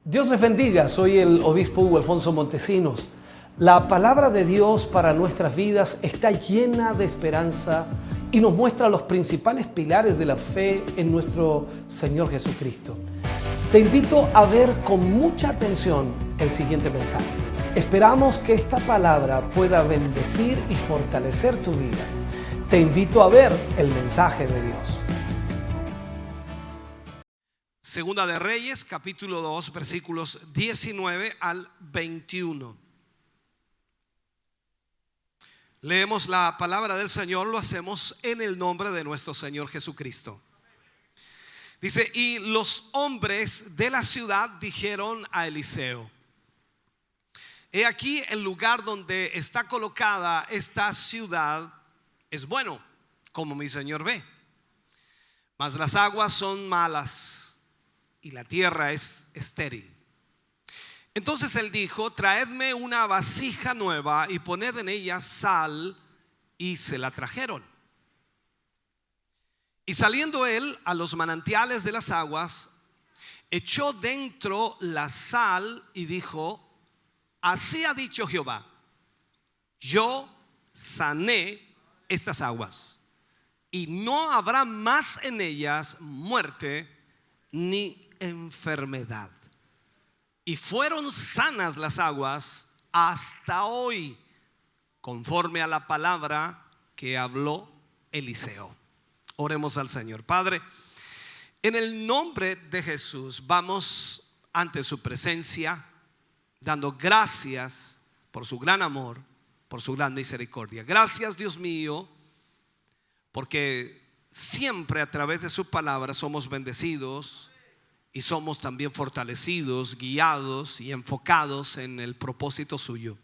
Dios les bendiga, soy el obispo Hugo Alfonso Montesinos. La palabra de Dios para nuestras vidas está llena de esperanza y nos muestra los principales pilares de la fe en nuestro Señor Jesucristo. Te invito a ver con mucha atención el siguiente mensaje. Esperamos que esta palabra pueda bendecir y fortalecer tu vida. Te invito a ver el mensaje de Dios. Segunda de Reyes, capítulo 2, versículos 19 al 21. Leemos la palabra del Señor, lo hacemos en el nombre de nuestro Señor Jesucristo. Dice: y los hombres de la ciudad dijeron a Eliseo: he aquí el lugar donde está colocada esta ciudad es bueno, como mi Señor ve, mas las aguas son malas y la tierra es estéril. Entonces él dijo: traedme una vasija nueva y poned en ella sal. Y se la trajeron. Y saliendo él a los manantiales de las aguas, echó dentro la sal y dijo: así ha dicho Jehová, yo sané estas aguas, y no habrá más en ellas muerte ni enfermedad. Y fueron sanas las aguas hasta hoy, conforme a la palabra que habló Eliseo. Oremos al Señor. Padre, en el nombre de Jesús vamos ante su presencia, dando gracias por su gran amor, por su gran misericordia. Gracias, Dios mío, porque siempre a través de su palabra somos bendecidos y somos también fortalecidos, guiados y enfocados en el propósito suyo.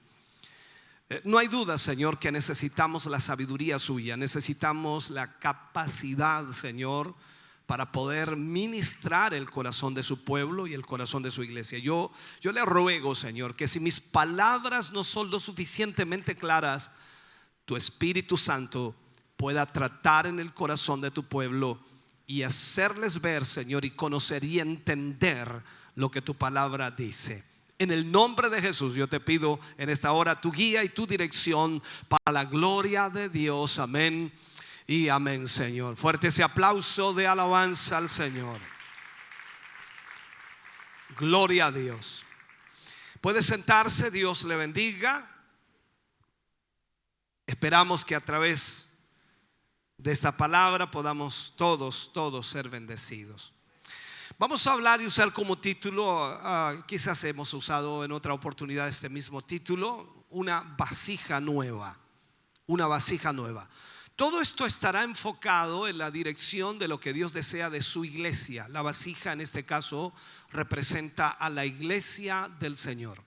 No hay duda, Señor, que necesitamos la sabiduría suya, necesitamos la capacidad, Señor, para poder ministrar el corazón de su pueblo y el corazón de su iglesia. Yo le ruego, Señor, que si mis palabras no son lo suficientemente claras, tu Espíritu Santo pueda tratar en el corazón de tu pueblo y hacerles ver, Señor, y conocer y entender lo que tu palabra dice. En el nombre de Jesús yo te pido en esta hora tu guía y tu dirección para la gloria de Dios. Amén y amén, Señor. Fuerte ese aplauso de alabanza al Señor. Gloria a Dios. Puede sentarse, Dios le bendiga. Esperamos que a través de esta palabra podamos todos ser bendecidos. Vamos a hablar y usar como título, quizás hemos usado en otra oportunidad este mismo título, una vasija nueva. Una vasija nueva. Todo esto estará enfocado en la dirección de lo que Dios desea de su iglesia. La vasija en este caso representa a la iglesia del Señor.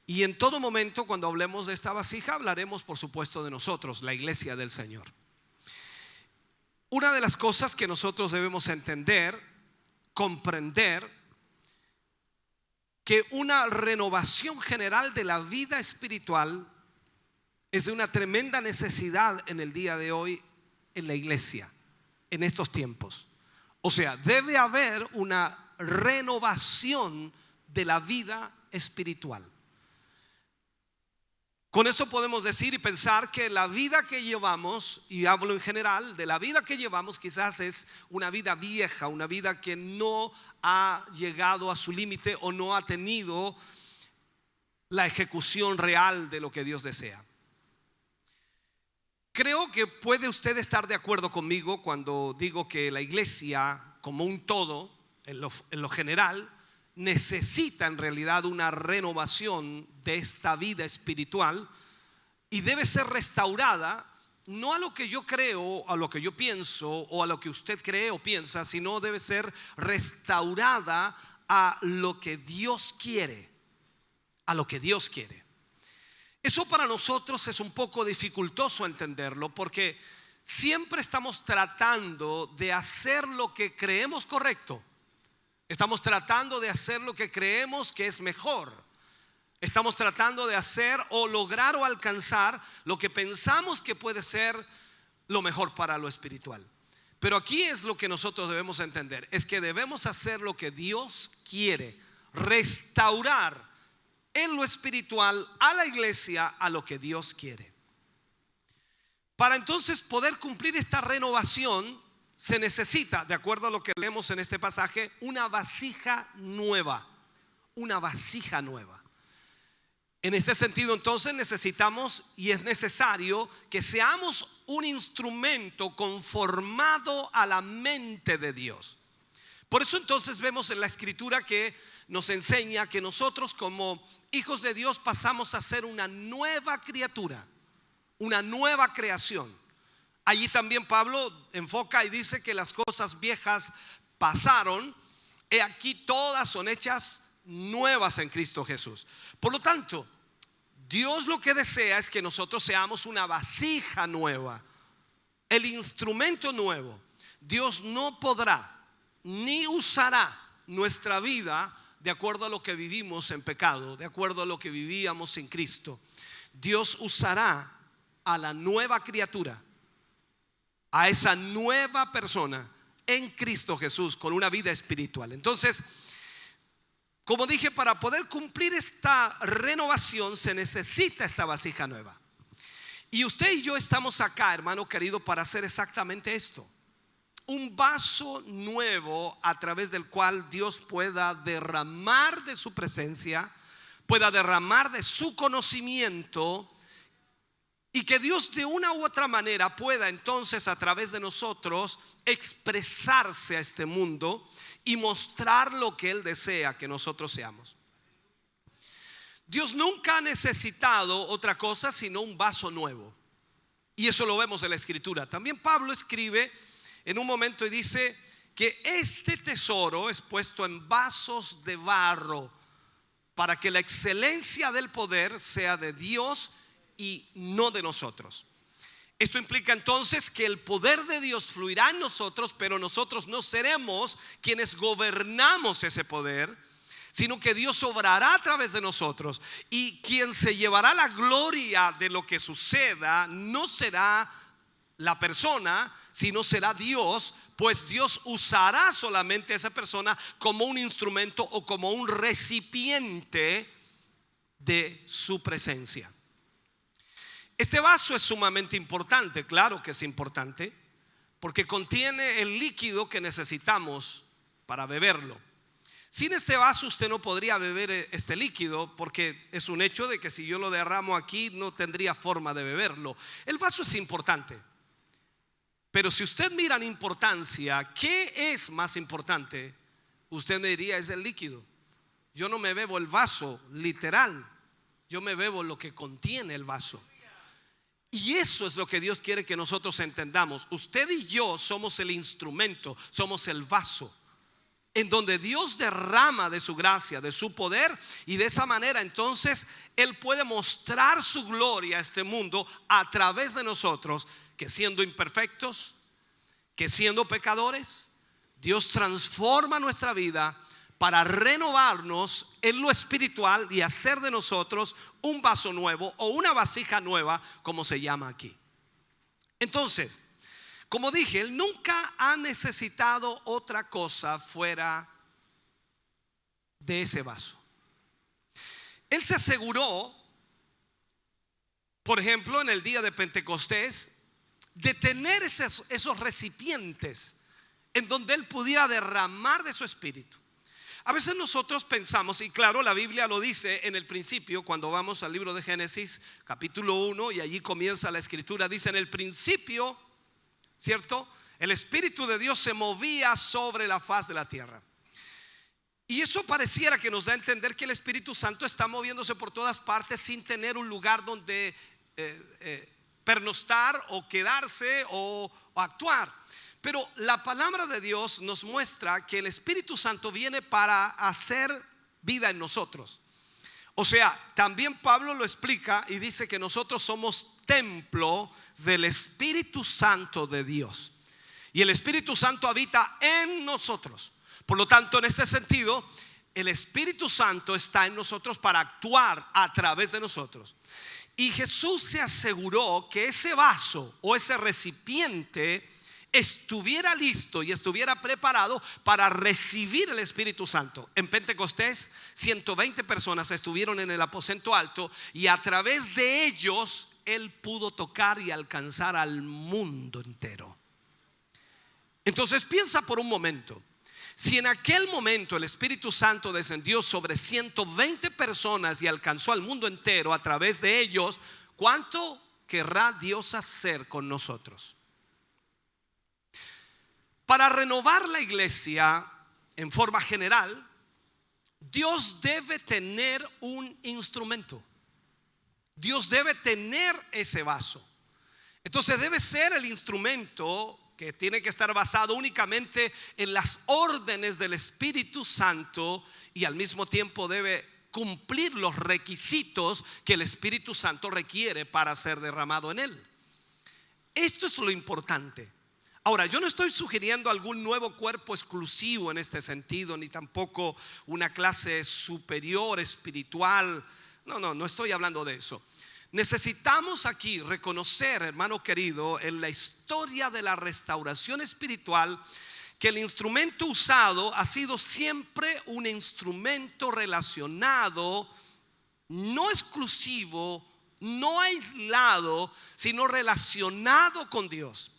Y en todo momento cuando hablemos de esta vasija hablaremos por supuesto de nosotros, la iglesia del Señor. Una de las cosas que nosotros debemos entender, comprender, que una renovación general de la vida espiritual es de una tremenda necesidad en el día de hoy en la iglesia, en estos tiempos. O sea, debe haber una renovación de la vida espiritual. Con esto podemos decir y pensar que la vida que llevamos, y hablo en general de la vida que llevamos, quizás es una vida vieja, una vida que no ha llegado a su límite o no ha tenido la ejecución real de lo que Dios desea. Creo que puede usted estar de acuerdo conmigo cuando digo que la iglesia como un todo, en lo general, necesita en realidad una renovación de esta vida espiritual y debe ser restaurada, no a lo que yo creo, a lo que yo pienso o a lo que usted cree o piensa, sino debe ser restaurada a lo que Dios quiere, a lo que Dios quiere. Eso para nosotros es un poco dificultoso entenderlo, porque siempre estamos tratando de hacer lo que creemos correcto. Estamos tratando de hacer lo que creemos que es mejor. Estamos tratando de hacer o lograr o alcanzar lo que pensamos que puede ser lo mejor para lo espiritual. Pero aquí es lo que nosotros debemos entender, es que debemos hacer lo que Dios quiere restaurar en lo espiritual a la iglesia a lo que Dios quiere. Para entonces poder cumplir esta renovación se necesita, de acuerdo a lo que leemos en este pasaje, una vasija nueva. Una vasija nueva. En este sentido, entonces, necesitamos y es necesario que seamos un instrumento conformado a la mente de Dios. Por eso entonces vemos en la Escritura que nos enseña que nosotros como hijos de Dios pasamos a ser una nueva criatura, una nueva creación. Allí también Pablo enfoca y dice que las cosas viejas pasaron, he aquí todas son hechas nuevas en Cristo Jesús. Por lo tanto, Dios lo que desea es que nosotros seamos una vasija nueva, el instrumento nuevo. Dios no podrá ni usará nuestra vida de acuerdo a lo que vivimos en pecado, de acuerdo a lo que vivíamos en Cristo. Dios usará a la nueva criatura, a esa nueva persona en Cristo Jesús con una vida espiritual. Entonces, como dije, para poder cumplir esta renovación se necesita esta vasija nueva. Y usted y yo estamos acá, hermano querido, para hacer exactamente esto. Un vaso nuevo a través del cual Dios pueda derramar de su presencia, pueda derramar de su conocimiento, y que Dios de una u otra manera pueda entonces a través de nosotros expresarse a este mundo y mostrar lo que Él desea que nosotros seamos. Dios nunca ha necesitado otra cosa sino un vaso nuevo. Y eso lo vemos en la Escritura. También Pablo escribe en un momento y dice que este tesoro es puesto en vasos de barro para que la excelencia del poder sea de Dios y no de nosotros. Esto implica entonces que el poder de Dios fluirá en nosotros, pero nosotros no seremos quienes gobernamos ese poder, sino que Dios obrará a través de nosotros, y quien se llevará la gloria de lo que suceda no será la persona, sino será Dios, pues Dios usará solamente a esa persona como un instrumento o como un recipiente de su presencia. Este vaso es sumamente importante, claro que es importante, porque contiene el líquido que necesitamos para beberlo. Sin este vaso usted no podría beber este líquido, porque es un hecho de que si yo lo derramo aquí no tendría forma de beberlo. El vaso es importante, pero si usted mira en importancia, ¿qué es más importante? Usted me diría es el líquido. Yo no me bebo el vaso literal, yo me bebo lo que contiene el vaso. Y eso es lo que Dios quiere que nosotros entendamos. Usted y yo somos el instrumento, somos el vaso en donde Dios derrama de su gracia, de su poder, y de esa manera entonces Él puede mostrar su gloria a este mundo a través de nosotros, que siendo imperfectos, que siendo pecadores, Dios transforma nuestra vida para renovarnos en lo espiritual y hacer de nosotros un vaso nuevo o una vasija nueva, como se llama aquí. Entonces, como dije, Él nunca ha necesitado otra cosa fuera de ese vaso. Él se aseguró, por ejemplo, en el día de Pentecostés, de tener esos recipientes en donde Él pudiera derramar de su espíritu. A veces nosotros pensamos, y claro, la Biblia lo dice en el principio, cuando vamos al libro de Génesis, capítulo 1, y allí comienza la escritura, dice: en el principio, ¿cierto?, el Espíritu de Dios se movía sobre la faz de la tierra. Y eso pareciera que nos da a entender que el Espíritu Santo está moviéndose por todas partes sin tener un lugar donde pernoctar o quedarse o actuar. Pero la palabra de Dios nos muestra que el Espíritu Santo viene para hacer vida en nosotros. O sea, también Pablo lo explica y dice que nosotros somos templo del Espíritu Santo de Dios. Y el Espíritu Santo habita en nosotros. Por lo tanto, en ese sentido, el Espíritu Santo está en nosotros para actuar a través de nosotros. Y Jesús se aseguró que ese vaso o ese recipiente estuviera listo y estuviera preparado para recibir el Espíritu Santo. En Pentecostés 120 personas estuvieron en el aposento alto y a través de ellos Él pudo tocar y alcanzar al mundo entero. Entonces piensa por un momento, si en aquel momento el Espíritu Santo descendió sobre 120 personas y alcanzó al mundo entero a través de ellos, ¿cuánto querrá Dios hacer con nosotros? Para renovar la iglesia en forma general, Dios debe tener un instrumento. Dios debe tener ese vaso. Entonces debe ser el instrumento que tiene que estar basado únicamente en las órdenes del Espíritu Santo y al mismo tiempo debe cumplir los requisitos que el Espíritu Santo requiere para ser derramado en él. Esto es lo importante. Ahora, yo no estoy sugiriendo algún nuevo cuerpo exclusivo en este sentido, ni tampoco una clase superior espiritual. No estoy hablando de eso. Necesitamos aquí reconocer, hermano querido, en la historia de la restauración espiritual, que el instrumento usado ha sido siempre un instrumento relacionado, no exclusivo, no aislado, sino relacionado con Dios.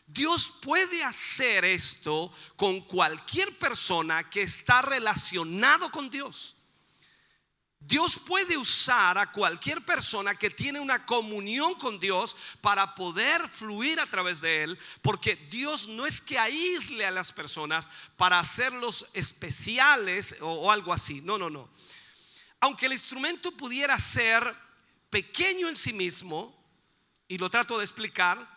Dios puede hacer esto con cualquier persona que está relacionado con Dios. Dios puede usar a cualquier persona que tiene una comunión con Dios para poder fluir a través de él, porque Dios no es que aísle a las personas para hacerlos especiales o algo así. No. Aunque el instrumento pudiera ser pequeño en sí mismo, y lo trato de explicar,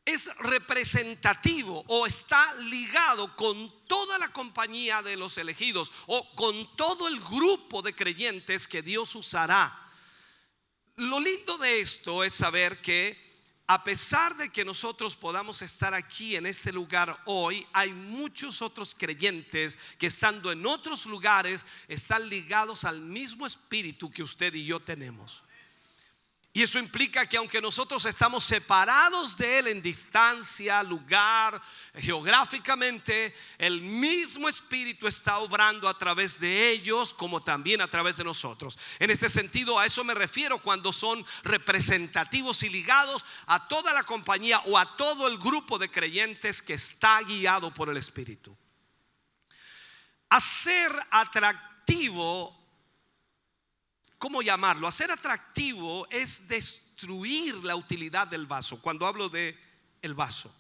es representativo o está ligado con toda la compañía de los elegidos o con todo el grupo de creyentes que Dios usará. Lo lindo de esto es saber que a pesar de que nosotros podamos estar aquí en este lugar hoy, hay muchos otros creyentes que estando en otros lugares están ligados al mismo espíritu que usted y yo tenemos. Y eso implica que aunque nosotros estamos separados de él en distancia, lugar, geográficamente, el mismo Espíritu está obrando a través de ellos como también a través de nosotros. En este sentido, a eso me refiero cuando son representativos y ligados a toda la compañía o a todo el grupo de creyentes que está guiado por el Espíritu. Hacer atractivo, ¿cómo llamarlo? Hacer atractivo es destruir la utilidad del vaso. Cuando hablo de el vaso,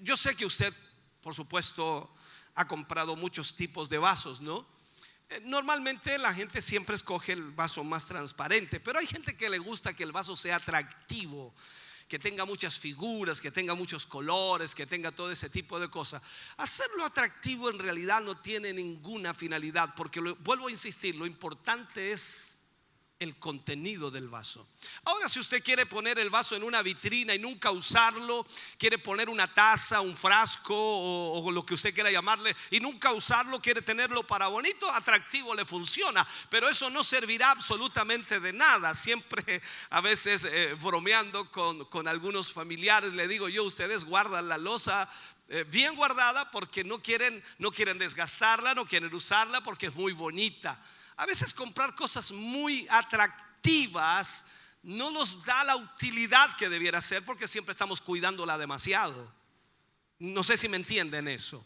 yo sé que usted, por supuesto, ha comprado muchos tipos de vasos, ¿no? Normalmente la gente siempre escoge el vaso más transparente, pero hay gente que le gusta que el vaso sea atractivo, que tenga muchas figuras, que tenga muchos colores, que tenga todo ese tipo de cosas. Hacerlo atractivo en realidad no tiene ninguna finalidad, porque vuelvo a insistir, lo importante es el contenido del vaso. Ahora, si usted quiere poner el vaso en una vitrina y nunca usarlo, quiere poner una taza, un frasco o lo que usted quiera llamarle y nunca usarlo, quiere tenerlo para bonito, atractivo, le funciona, pero eso no servirá absolutamente de nada. Siempre a veces bromeando con algunos familiares le digo yo, ustedes guardan la loza bien guardada porque no quieren desgastarla, no quieren usarla porque es muy bonita. A veces comprar cosas muy atractivas no nos da la utilidad que debiera ser porque siempre estamos cuidándola demasiado. No sé si me entienden eso.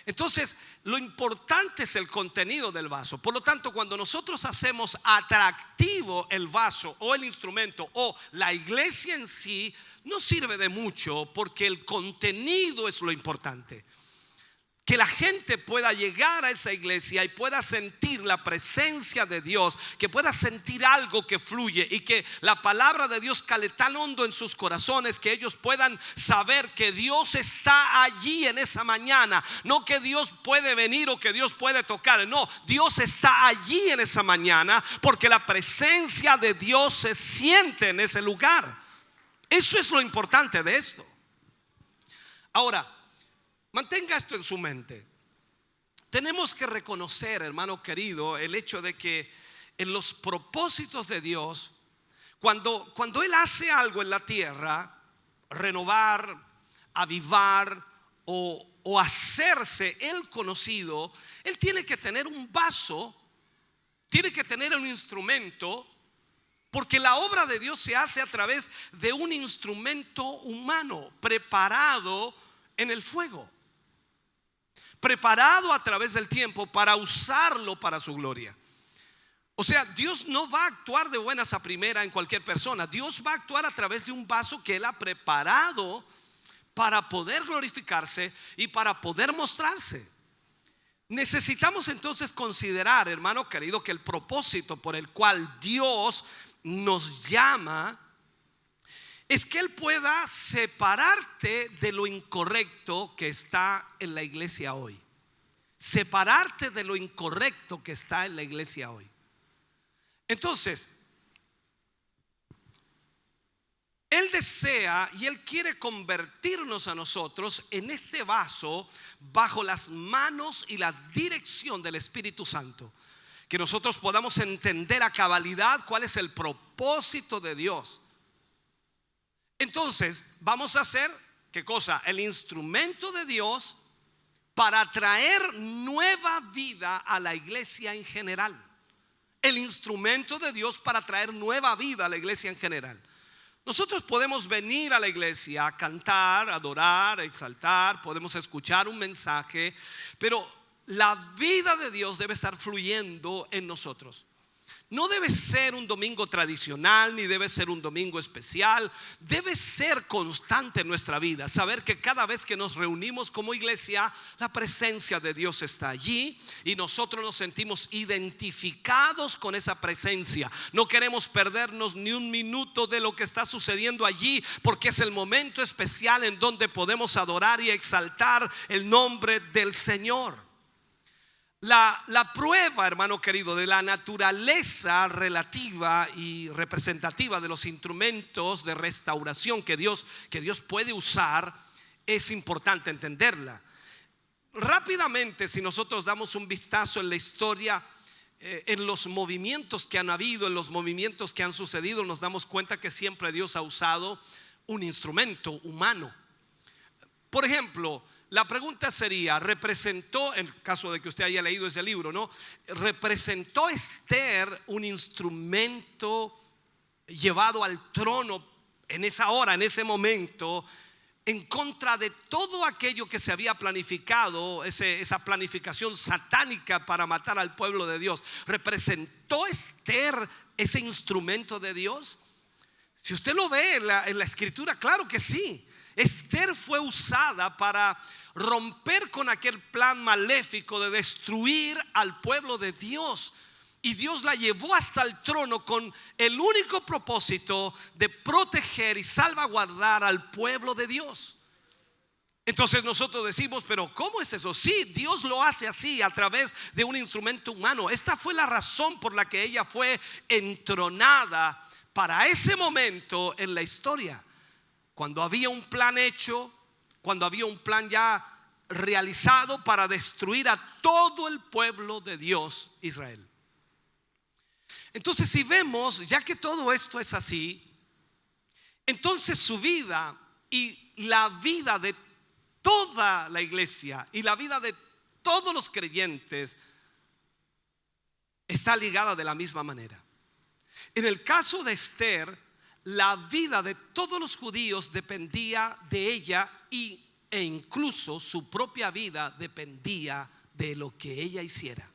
Entonces, lo importante es el contenido del vaso. Por lo tanto, cuando nosotros hacemos atractivo el vaso o el instrumento o la iglesia en sí, no sirve de mucho porque el contenido es lo importante. Que la gente pueda llegar a esa iglesia y pueda sentir la presencia de Dios, que pueda sentir algo que fluye y que la palabra de Dios cale tan hondo en sus corazones que ellos puedan saber que Dios está allí en esa mañana. No que Dios puede venir o que Dios puede tocar, no, Dios está allí en esa mañana porque la presencia de Dios se siente en ese lugar. Eso es lo importante de esto. Ahora, mantenga esto en su mente. Tenemos que reconocer, hermano querido, el hecho de que en los propósitos de Dios, cuando Él hace algo en la tierra, renovar, avivar o hacerse él conocido, él tiene que tener un vaso, tiene que tener un instrumento, porque la obra de Dios se hace a través de un instrumento humano preparado en el fuego, preparado a través del tiempo para usarlo para su gloria. O sea, Dios no va a actuar de buenas a primera en cualquier persona. Dios va a actuar a través de un vaso que Él ha preparado para poder glorificarse y para poder mostrarse. Necesitamos entonces considerar, hermano querido, que el propósito por el cual Dios nos llama es que Él pueda separarte de lo incorrecto que está en la iglesia hoy. Separarte de lo incorrecto que está en la iglesia hoy. Entonces, Él desea y Él quiere convertirnos a nosotros en este vaso bajo las manos y la dirección del Espíritu Santo. Que nosotros podamos entender a cabalidad cuál es el propósito de Dios. Entonces, vamos a hacer, ¿qué cosa? El instrumento de Dios para traer nueva vida a la iglesia en general. El instrumento de Dios para traer nueva vida a la iglesia en general. Nosotros podemos venir a la iglesia a cantar, adorar, exaltar, podemos escuchar un mensaje, pero la vida de Dios debe estar fluyendo en nosotros. No debe ser un domingo tradicional, ni debe ser un domingo especial. Debe ser constante en nuestra vida. Saber que cada vez que nos reunimos como iglesia, la presencia de Dios está allí y nosotros nos sentimos identificados con esa presencia. No queremos perdernos ni un minuto de lo que está sucediendo allí, porque es el momento especial en donde podemos adorar y exaltar el nombre del Señor. La prueba, hermano querido, de la naturaleza relativa y representativa de los instrumentos de restauración que Dios puede usar, es importante entenderla. Rápidamente, si nosotros damos un vistazo en la historia, en los movimientos que han habido, en los movimientos que han sucedido, nos damos cuenta que siempre Dios ha usado un instrumento humano. Por ejemplo, la pregunta sería, ¿representó, en el caso de que usted haya leído ese libro, ¿no? ¿Representó Esther un instrumento llevado al trono en esa hora, en ese momento, en contra de todo aquello que se había planificado, esa planificación satánica para matar al pueblo de Dios? ¿Representó Esther ese instrumento de Dios? Si usted lo ve en la escritura, claro que sí. Esther fue usada para romper con aquel plan maléfico de destruir al pueblo de Dios. Y Dios la llevó hasta el trono con el único propósito de proteger y salvaguardar al pueblo de Dios. Entonces nosotros decimos, pero ¿cómo es eso? Sí, Dios lo hace así a través de un instrumento humano. Esta fue la razón por la que ella fue entronada para ese momento en la historia. Cuando había un plan hecho, cuando había un plan ya realizado para destruir a todo el pueblo de Dios, Israel. Entonces, si vemos, ya que todo esto es así, entonces su vida y la vida de toda la iglesia y la vida de todos los creyentes está ligada de la misma manera. En el caso de Esther, la vida de todos los judíos dependía de ella e incluso su propia vida dependía de lo que ella hiciera.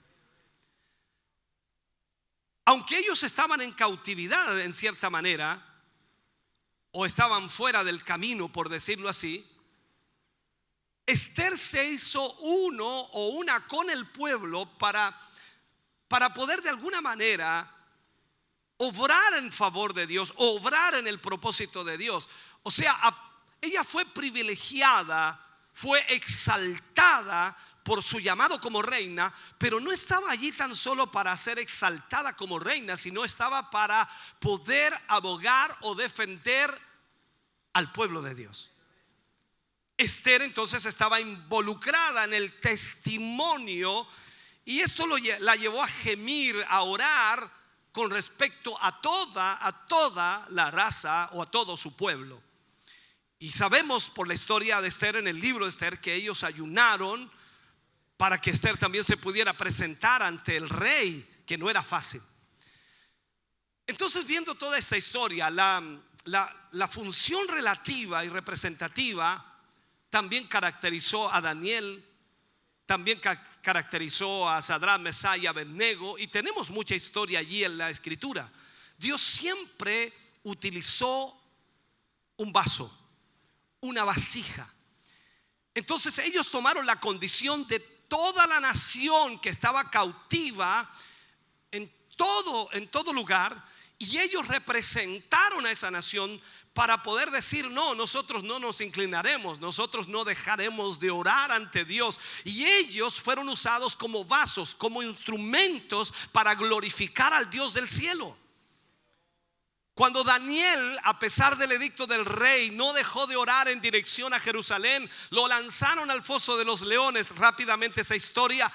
Aunque ellos estaban en cautividad en cierta manera, o estaban fuera del camino, por decirlo así, Esther se hizo uno o una con el pueblo para poder de alguna manera obrar en favor de Dios, obrar en el propósito de Dios. O sea, ella fue privilegiada, fue exaltada por su llamado como reina, pero no estaba allí tan solo para ser exaltada como reina, sino estaba para poder abogar o defender al pueblo de Dios. Esther entonces estaba involucrada en el testimonio, y esto la llevó a gemir, a orar con respecto a toda la raza o a todo su pueblo. Y sabemos por la historia de Esther, en el libro de Esther, que ellos ayunaron para que Esther también se pudiera presentar ante el rey, que no era fácil. Entonces, viendo toda esta historia, la función relativa y representativa también caracterizó a Daniel, también caracterizó a Sadrach, Mesach y Abednego, y tenemos mucha historia allí en la escritura. Dios siempre utilizó un vaso, una vasija. Entonces ellos tomaron la condición de toda la nación que estaba cautiva en todo lugar, y ellos representaron a esa nación para poder decir: no, nosotros no nos inclinaremos, nosotros no dejaremos de orar ante Dios. Y ellos fueron usados como vasos, como instrumentos para glorificar al Dios del cielo. Cuando Daniel, a pesar del edicto del rey, no dejó de orar en dirección a Jerusalén, lo lanzaron al foso de los leones. Rápidamente esa historia,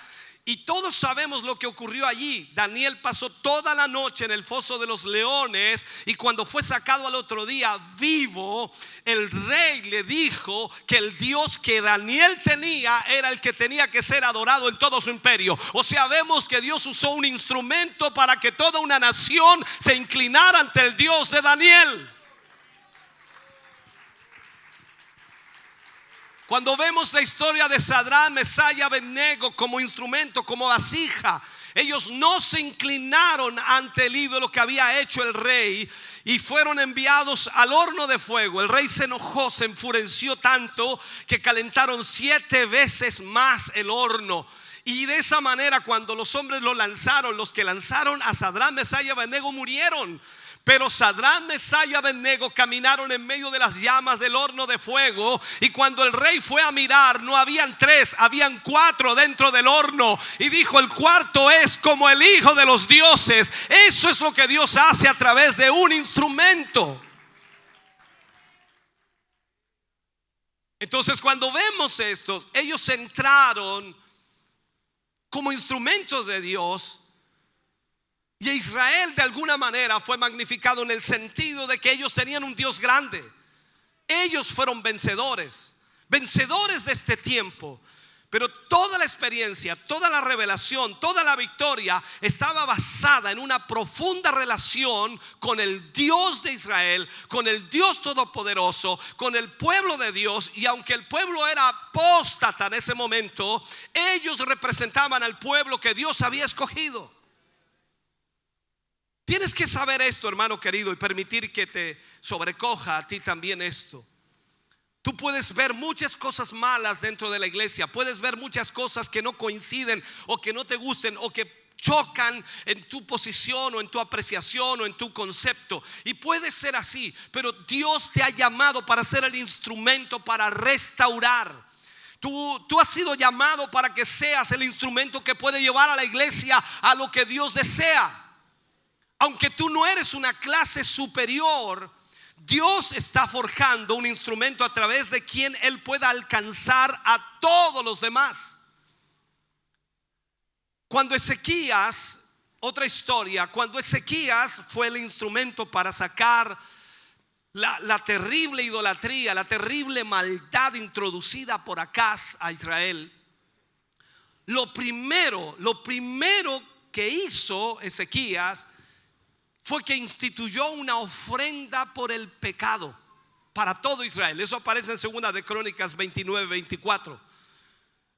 y todos sabemos lo que ocurrió allí. Daniel pasó toda la noche en el foso de los leones, y cuando fue sacado al otro día vivo, el rey le dijo que el Dios que Daniel tenía era el que tenía que ser adorado en todo su imperio. O sea, vemos que Dios usó un instrumento para que toda una nación se inclinara ante el Dios de Daniel. Cuando vemos la historia de Sadrach, Mesach y Abednego como instrumento, como vasija, ellos no se inclinaron ante el ídolo que había hecho el rey y fueron enviados al horno de fuego. El rey se enojó, se enfureció tanto que calentaron 7 veces más el horno. Y de esa manera, cuando los hombres lo lanzaron, los que lanzaron a Sadrach, Mesach y Abednego murieron. Pero Sadrach, Mesach y Abednego caminaron en medio de las llamas del horno de fuego, y cuando el rey fue a mirar, no habían 3, habían 4 dentro del horno, y dijo: el cuarto es como el hijo de los dioses. Eso es lo que Dios hace a través de un instrumento. Entonces, cuando vemos esto, ellos entraron como instrumentos de Dios. Y Israel de alguna manera fue magnificado en el sentido de que ellos tenían un Dios grande. Ellos fueron vencedores de este tiempo. Pero toda la experiencia, toda la revelación, toda la victoria estaba basada en una profunda relación con el Dios de Israel, con el Dios todopoderoso, con el pueblo de Dios. Y aunque el pueblo era apóstata en ese momento, ellos representaban al pueblo que Dios había escogido. Tienes que saber esto, hermano querido, y permitir que te sobrecoja a ti también esto. Tú puedes ver muchas cosas malas dentro de la iglesia, puedes ver muchas cosas que no coinciden o que no te gusten o que chocan en tu posición o en tu apreciación o en tu concepto, y puede ser así, pero Dios te ha llamado para ser el instrumento para restaurar. Tú has sido llamado para que seas el instrumento que puede llevar a la iglesia a lo que Dios desea. Aunque tú no eres una clase superior, Dios está forjando un instrumento a través de quien Él pueda alcanzar a todos los demás. Cuando Ezequías, otra historia, cuando Ezequías fue el instrumento para sacar la terrible idolatría, la terrible maldad introducida por Acaz a Israel, lo primero que hizo Ezequías fue que instituyó una ofrenda por el pecado para todo Israel. Eso aparece en 2 de Crónicas 29-24.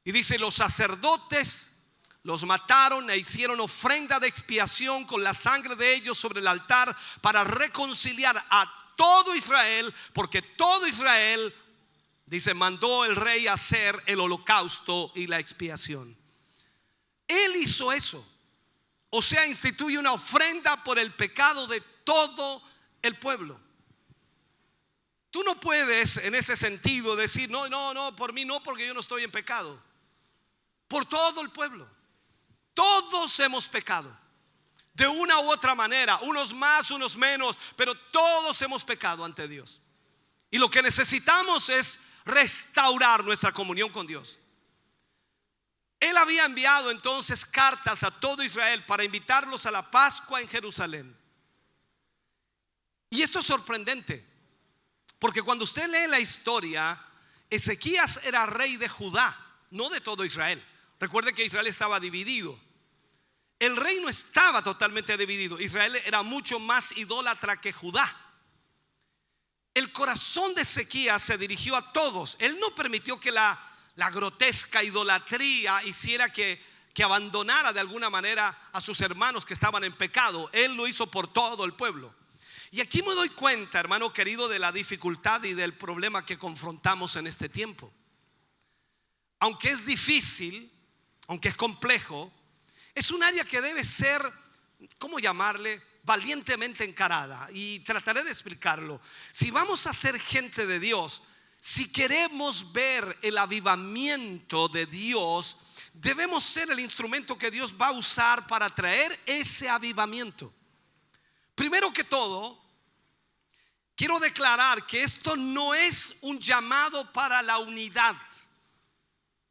Y dice: los sacerdotes los mataron e hicieron ofrenda de expiación con la sangre de ellos sobre el altar para reconciliar a todo Israel, porque todo Israel, dice, mandó el rey a hacer el holocausto y la expiación. Él hizo eso. O sea, instituye una ofrenda por el pecado de todo el pueblo. Tú no puedes en ese sentido decir: no, por mí no, porque yo no estoy en pecado. Por todo el pueblo. Todos hemos pecado de una u otra manera, unos más, unos menos, pero todos hemos pecado ante Dios. Y lo que necesitamos es restaurar nuestra comunión con Dios. Él había enviado entonces cartas a todo Israel para invitarlos a la Pascua en Jerusalén. Y esto es sorprendente, Porque cuando usted lee la historia, Ezequías era rey de Judá, no de todo Israel. Recuerde que Israel estaba dividido. El reino estaba totalmente dividido. Israel era mucho más idólatra que Judá. El corazón de Ezequías se dirigió a todos. Él no permitió que la grotesca idolatría hiciera que abandonara de alguna manera a sus hermanos que estaban en pecado. Él lo hizo por todo el pueblo. Y aquí me doy cuenta, hermano querido, de la dificultad y del problema que confrontamos en este tiempo. Aunque es difícil, aunque es complejo, es un área que debe ser, ¿cómo llamarle?, valientemente encarada. Y trataré de explicarlo. Si vamos a ser gente de Dios, si queremos ver el avivamiento de Dios, debemos ser el instrumento que Dios va a usar para traer ese avivamiento. Primero que todo, quiero declarar que esto no es un llamado para la unidad.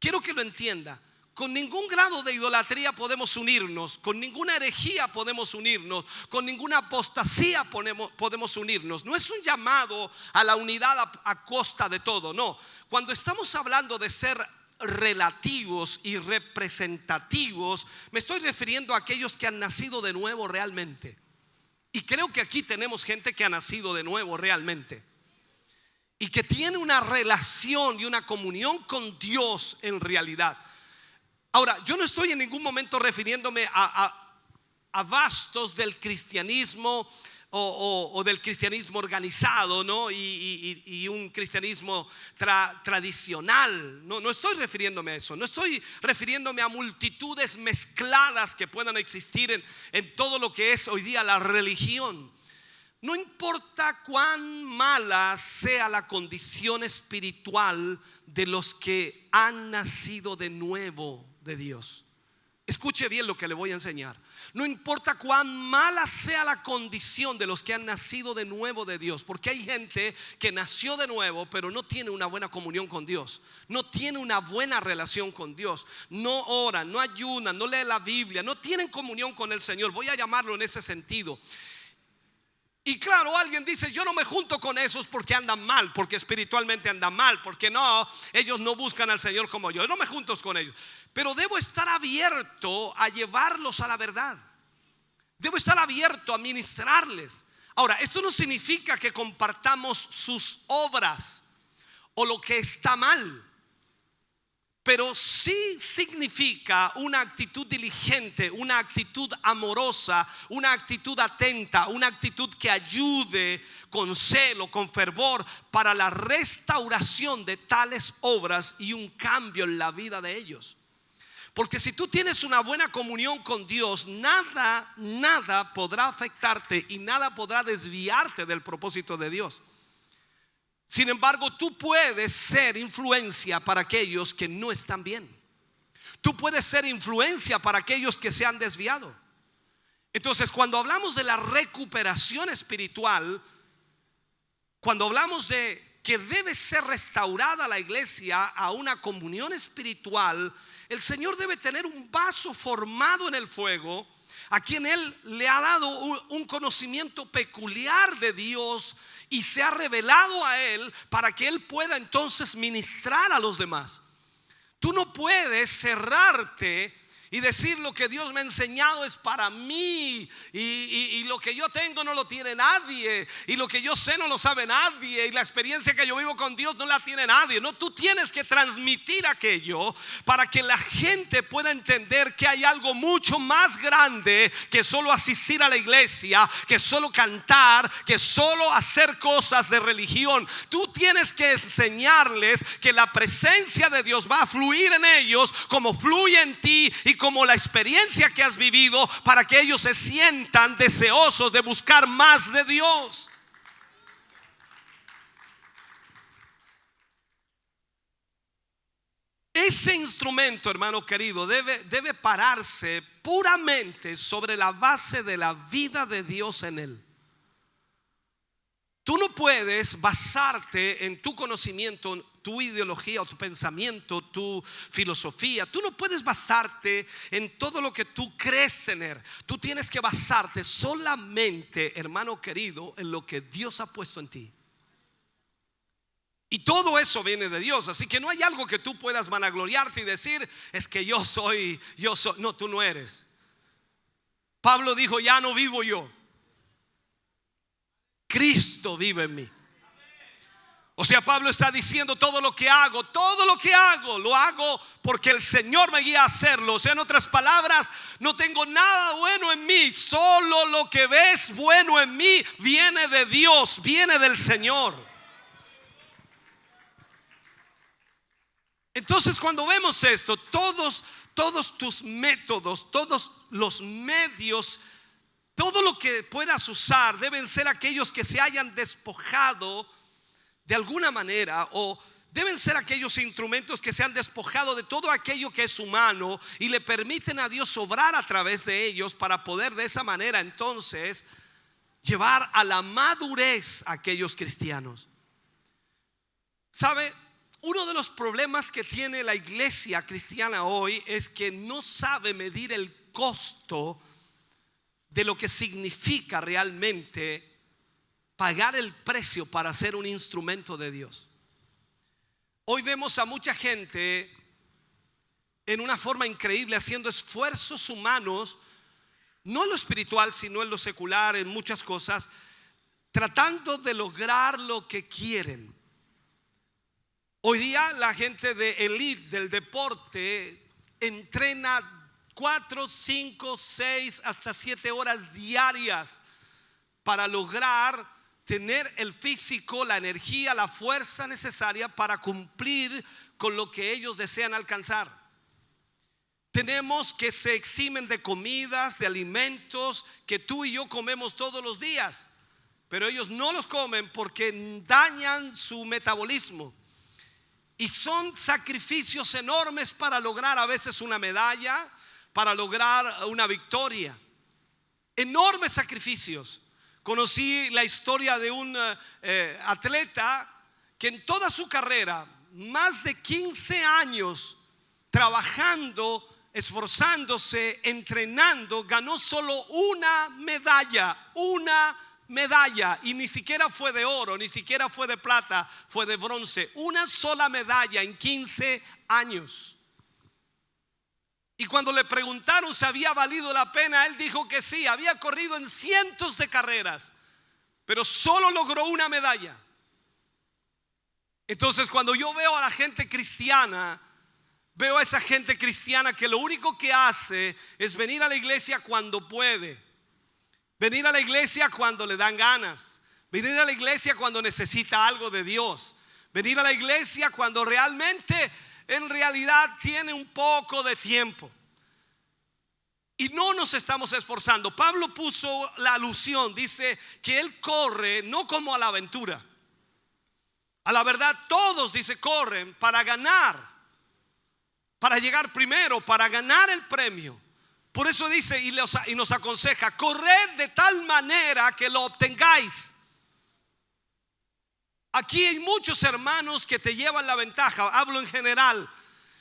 Quiero que lo entienda. Con ningún grado de idolatría podemos unirnos, con ninguna herejía podemos unirnos, con ninguna apostasía podemos unirnos. No es un llamado a la unidad a costa de todo, no. Cuando estamos hablando de ser relativos y representativos, me estoy refiriendo a aquellos que han nacido de nuevo realmente. Y creo que aquí tenemos gente que ha nacido de nuevo realmente y que tiene una relación y una comunión con Dios en realidad. Ahora, yo no estoy en ningún momento refiriéndome a bastos del cristianismo o del cristianismo organizado, ¿no? Y un cristianismo tradicional. No estoy refiriéndome a eso. No estoy refiriéndome a multitudes mezcladas que puedan existir en todo lo que es hoy día la religión. No importa cuán mala sea la condición espiritual de los que han nacido de nuevo de Dios. Escuche bien lo que le voy a enseñar. No importa cuán mala sea la condición de los que han nacido de nuevo de Dios, porque hay gente que nació de nuevo pero no tiene una buena comunión con Dios, no tiene una buena relación con Dios, no oran, no ayunan, no leen la Biblia, no tienen comunión con el Señor. Voy a llamarlo en ese sentido. Y claro, alguien dice: yo no me junto con esos porque andan mal, porque espiritualmente andan mal, porque no, ellos no buscan al Señor como yo no me junto con ellos. Pero debo estar abierto a llevarlos a la verdad. Debo estar abierto a ministrarles. Ahora, esto no significa que compartamos sus obras o lo que está mal, pero sí significa una actitud diligente, una actitud amorosa, una actitud atenta, una actitud que ayude con celo, con fervor para la restauración de tales obras y un cambio en la vida de ellos. Porque si tú tienes una buena comunión con Dios, nada podrá afectarte y nada podrá desviarte del propósito de Dios. Sin embargo, tú puedes ser influencia para aquellos que no están bien. Tú puedes ser influencia para aquellos que se han desviado. Entonces, cuando hablamos de la recuperación espiritual, cuando hablamos de que debe ser restaurada la iglesia a una comunión espiritual, el Señor debe tener un vaso formado en el fuego, a quien Él le ha dado un conocimiento peculiar de Dios y se ha revelado a Él para que Él pueda entonces ministrar a los demás. Tú no puedes cerrarte y decir: lo que Dios me ha enseñado es para mí, y lo que yo tengo no lo tiene nadie, y lo que yo sé no lo sabe nadie, y la experiencia que yo vivo con Dios no la tiene nadie. No, tú tienes que transmitir aquello para que la gente pueda entender que hay algo mucho más grande que solo asistir a la iglesia, que solo cantar, que solo hacer cosas de religión. Tú tienes que enseñarles que la presencia de Dios va a fluir en ellos como fluye en ti y como la experiencia que has vivido, para que ellos se sientan deseosos de buscar más de Dios. Ese instrumento, hermano querido, debe pararse puramente sobre la base de la vida de Dios en él. Tú no puedes basarte en tu conocimiento, tu ideología o tu pensamiento, tu filosofía. Tú no puedes basarte en todo lo que tú crees tener. Tú tienes que basarte solamente, hermano querido, en lo que Dios ha puesto en ti. Y todo eso viene de Dios. Así que no hay algo que tú puedas vanagloriarte y decir, es que yo soy. No, tú no eres. Pablo dijo, ya no vivo yo, Cristo vive en mí. O sea, Pablo está diciendo, todo lo que hago, lo hago porque el Señor me guía a hacerlo. O sea, en otras palabras, no tengo nada bueno en mí, solo lo que ves bueno en mí viene de Dios, viene del Señor. Entonces, cuando vemos esto, todos tus métodos, todos los medios, todo lo que puedas usar deben ser aquellos que se hayan despojado de alguna manera, o deben ser aquellos instrumentos que se han despojado de todo aquello que es humano y le permiten a Dios obrar a través de ellos para poder de esa manera entonces llevar a la madurez a aquellos cristianos. ¿Sabe? Uno de los problemas que tiene la iglesia cristiana hoy es que no sabe medir el costo de lo que significa realmente pagar el precio para ser un instrumento de Dios. Hoy vemos a mucha gente en una forma increíble haciendo esfuerzos humanos, no en lo espiritual sino en lo secular, en muchas cosas, tratando de lograr lo que quieren. Hoy día la gente de elite del deporte entrena 4, 5, 6 hasta 7 horas diarias para lograr tener el físico, la energía, la fuerza necesaria para cumplir con lo que ellos desean alcanzar. Tenemos que se eximen de comidas, de alimentos que tú y yo comemos todos los días, pero ellos no los comen porque dañan su metabolismo. Y son sacrificios enormes para lograr a veces una medalla, para lograr una victoria. Enormes sacrificios. Conocí la historia de un atleta que en toda su carrera, más de 15 años trabajando, esforzándose, entrenando, ganó solo una medalla, y ni siquiera fue de oro, ni siquiera fue de plata, fue de bronce. Una sola medalla en 15 años. Y cuando le preguntaron si había valido la pena, él dijo que sí, había corrido en cientos de carreras, pero solo logró una medalla. Entonces, cuando yo veo a la gente cristiana, veo a esa gente cristiana que lo único que hace es venir a la iglesia cuando puede, venir a la iglesia cuando le dan ganas, venir a la iglesia cuando necesita algo de Dios, venir a la iglesia cuando realmente en realidad tiene un poco de tiempo. Y no nos estamos esforzando. Pablo puso la alusión, dice que él corre no como a la aventura. A la verdad todos, dice, corren para ganar, para llegar primero, para ganar el premio. Por eso dice y nos aconseja, corred de tal manera que lo obtengáis. Aquí hay muchos hermanos que te llevan la ventaja, hablo en general,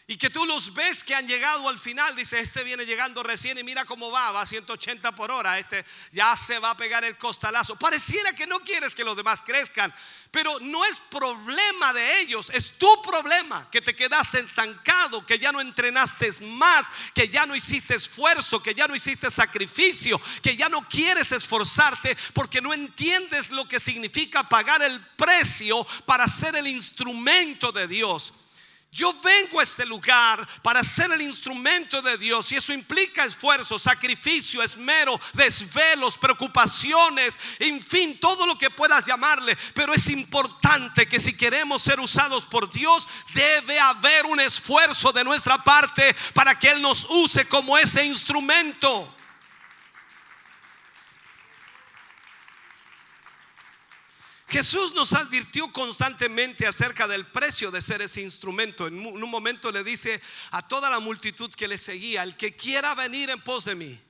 y que tú los ves que han llegado al final. Dice, este viene llegando recién y mira cómo va a 180 por hora, este ya se va a pegar el costalazo. Pareciera que no quieres que los demás crezcan, pero no es problema de ellos, es tu problema, que te quedaste estancado, que ya no entrenaste más, que ya no hiciste esfuerzo, que ya no hiciste sacrificio, que ya no quieres esforzarte porque no entiendes lo que significa pagar el precio para ser el instrumento de Dios. Yo vengo a este lugar para ser el instrumento de Dios, y eso implica esfuerzo, sacrificio, esmero, desvelos, preocupaciones, en fin, todo lo que puedas llamarle. Pero es importante que si queremos ser usados por Dios, debe haber un esfuerzo de nuestra parte para que Él nos use como ese instrumento. Jesús nos advirtió constantemente acerca del precio de ser ese instrumento. En un momento le dice a toda la multitud que le seguía: el que quiera venir en pos de mí,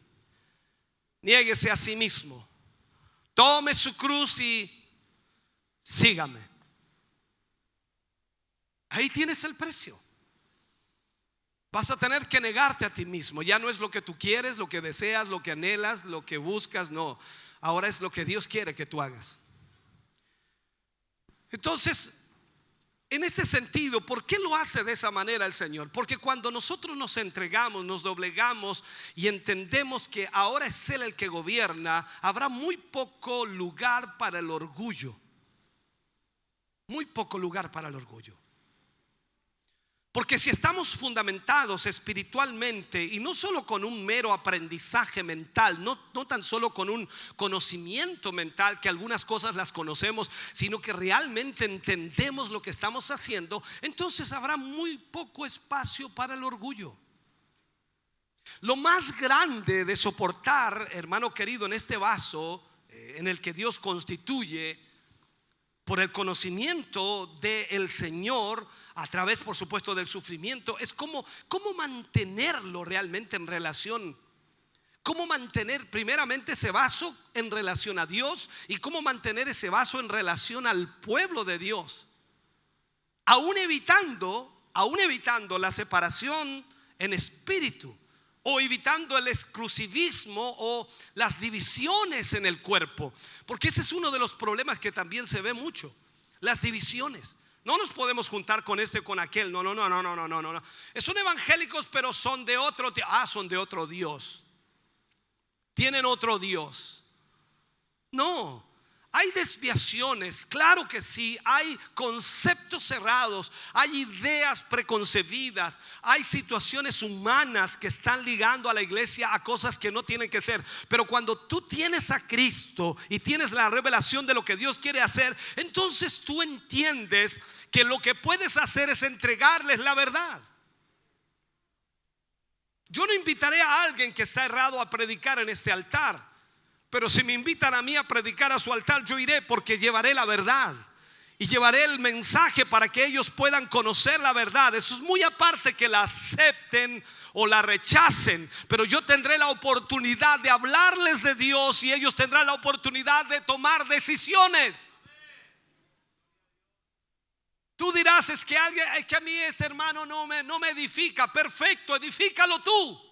niéguese a sí mismo, tome su cruz y sígame. Ahí tienes el precio. Vas a tener que negarte a ti mismo. Ya no es lo que tú quieres, lo que deseas, lo que anhelas, lo que buscas. No, ahora es lo que Dios quiere que tú hagas. Entonces, En este sentido, ¿por qué lo hace de esa manera el Señor? Porque cuando nosotros nos entregamos, nos doblegamos y entendemos que ahora es Él el que gobierna, habrá muy poco lugar para el orgullo. Muy poco lugar para el orgullo. Porque si estamos fundamentados espiritualmente y no solo con un mero aprendizaje mental, no tan solo con un conocimiento mental, que algunas cosas las conocemos, sino que realmente entendemos lo que estamos haciendo, entonces habrá muy poco espacio para el orgullo. Lo más grande de soportar, hermano querido, en este vaso en el que Dios constituye por el conocimiento del Señor, a través, por supuesto, del sufrimiento, es cómo mantenerlo realmente en relación. Cómo mantener primeramente ese vaso en relación a Dios y cómo mantener ese vaso en relación al pueblo de Dios. Aún evitando la separación en espíritu, o evitando el exclusivismo o las divisiones en el cuerpo. Porque ese es uno de los problemas que también se ve mucho, las divisiones. No nos podemos juntar con este o con aquel. No. Son evangélicos, pero son de otro. Son de otro Dios. Tienen otro Dios. No. Hay desviaciones, claro que sí. Hay conceptos cerrados, hay ideas preconcebidas, hay situaciones humanas que están ligando a la iglesia a cosas que no tienen que ser. Pero cuando tú tienes a Cristo y tienes la revelación de lo que Dios quiere hacer, entonces tú entiendes que lo que puedes hacer es entregarles la verdad. Yo no invitaré a alguien que está errado a predicar en este altar. Pero si me invitan a mí a predicar a su altar, yo iré, porque llevaré la verdad y llevaré el mensaje para que ellos puedan conocer la verdad. Eso es muy aparte que la acepten o la rechacen, pero yo tendré la oportunidad de hablarles de Dios y ellos tendrán la oportunidad de tomar decisiones. Tú dirás, es que a mí este hermano no me edifica. Perfecto, edifícalo tú.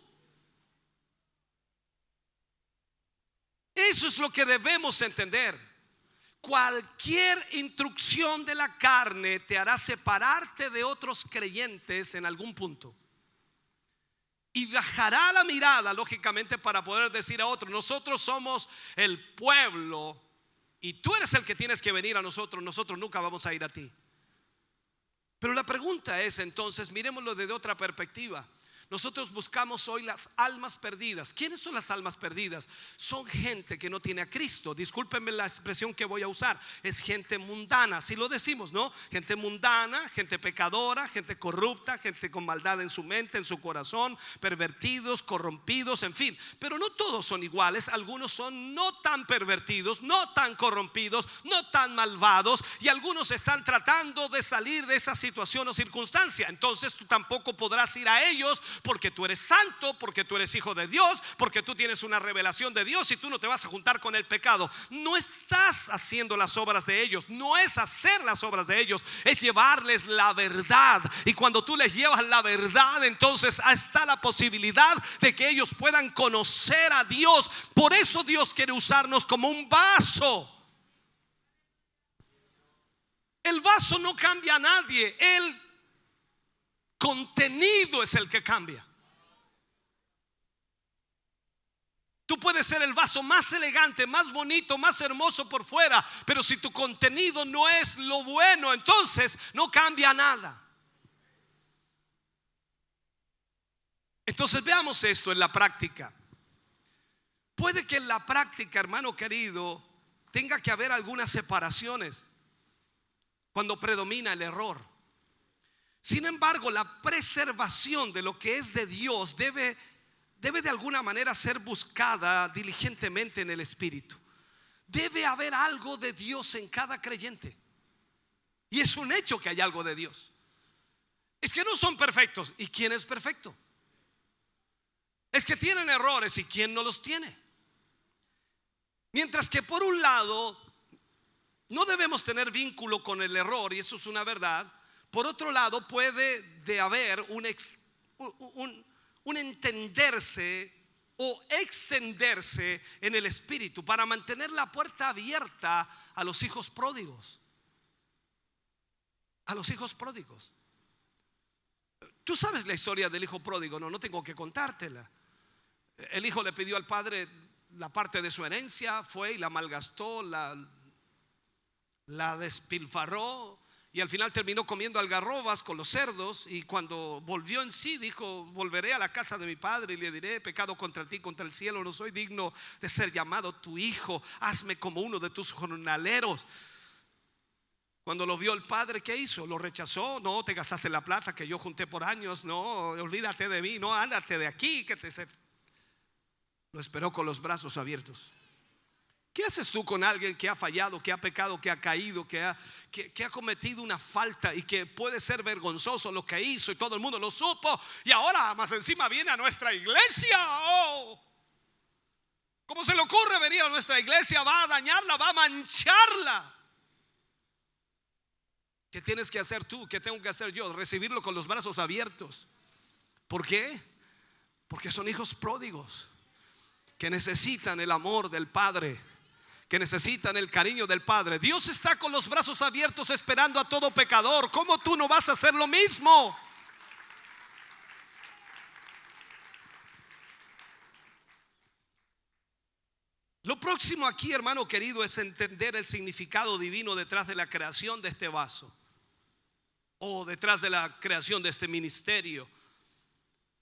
Eso es lo que debemos entender. Cualquier instrucción de la carne te hará separarte de otros creyentes en algún punto. Y bajará la mirada, lógicamente, para poder decir a otros: nosotros somos el pueblo y tú eres el que tienes que venir a nosotros. Nosotros nunca vamos a ir a ti. Pero la pregunta es, entonces, miremoslo desde otra perspectiva. Nosotros buscamos hoy las almas perdidas. ¿Quiénes son las almas perdidas? Son gente que no tiene a Cristo. Discúlpenme la expresión que voy a usar. Es gente mundana, así lo decimos, ¿no? Gente mundana, gente pecadora, gente corrupta, gente con maldad en su mente, en su corazón, pervertidos, corrompidos, en fin. Pero no todos son iguales. Algunos son no tan pervertidos, no tan corrompidos, no tan malvados, y algunos están tratando de salir de esa situación o circunstancia. Entonces tú tampoco podrás ir a ellos, porque tú eres santo, porque tú eres hijo de Dios, porque tú tienes una revelación de Dios y tú no te vas a juntar con el pecado. No estás haciendo las obras de ellos, no es hacer las obras de ellos, es llevarles la verdad. Y cuando tú les llevas la verdad, entonces está la posibilidad de que ellos puedan conocer a Dios. Por eso Dios quiere usarnos como un vaso. El vaso no cambia a nadie, el contenido es el que cambia. Tú puedes ser el vaso más elegante, más bonito, más hermoso por fuera, pero si tu contenido no es lo bueno, entonces no cambia nada. Entonces veamos esto en la práctica. Puede que en la práctica, hermano querido, tenga que haber algunas separaciones cuando predomina el error. Sin embargo, la preservación de lo que es de Dios debe de alguna manera ser buscada diligentemente en el Espíritu. Debe haber algo de Dios en cada creyente. Y es un hecho que hay algo de Dios. Es que no son perfectos. ¿Y quién es perfecto? Es que tienen errores. ¿Y quién no los tiene? Mientras que por un lado no debemos tener vínculo con el error, y eso es una verdad. Por otro lado, puede de haber un entenderse o extenderse en el Espíritu para mantener la puerta abierta a los hijos pródigos. a los hijos pródigos. Tú sabes la historia del hijo pródigo, no tengo que contártela. El hijo le pidió al padre la parte de su herencia, fue y la malgastó, la despilfarró, y al final terminó comiendo algarrobas con los cerdos. Y cuando volvió en sí, dijo: volveré a la casa de mi padre y le diré: he pecado contra ti, contra el cielo, no soy digno de ser llamado tu hijo, hazme como uno de tus jornaleros. Cuando lo vio el padre, ¿qué hizo? Lo rechazó. No, te gastaste la plata que yo junté por años, no, olvídate de mí, no, ándate de aquí, Lo esperó con los brazos abiertos. ¿Qué haces tú con alguien que ha fallado, que ha pecado, que ha caído, que ha cometido una falta y que puede ser vergonzoso lo que hizo y todo el mundo lo supo, y ahora más encima viene a nuestra iglesia? ¡Oh! ¿Cómo se le ocurre venir a nuestra iglesia? Va a dañarla, va a mancharla. ¿Qué tienes que hacer tú? ¿Qué tengo que hacer yo? Recibirlo con los brazos abiertos. ¿Por qué? Porque son hijos pródigos que necesitan el amor del Padre, que necesitan el cariño del Padre. Dios está con los brazos abiertos esperando a todo pecador. ¿Cómo tú no vas a hacer lo mismo? Lo próximo aquí, hermano querido, es entender el significado divino detrás de la creación de este vaso, o detrás de la creación de este ministerio.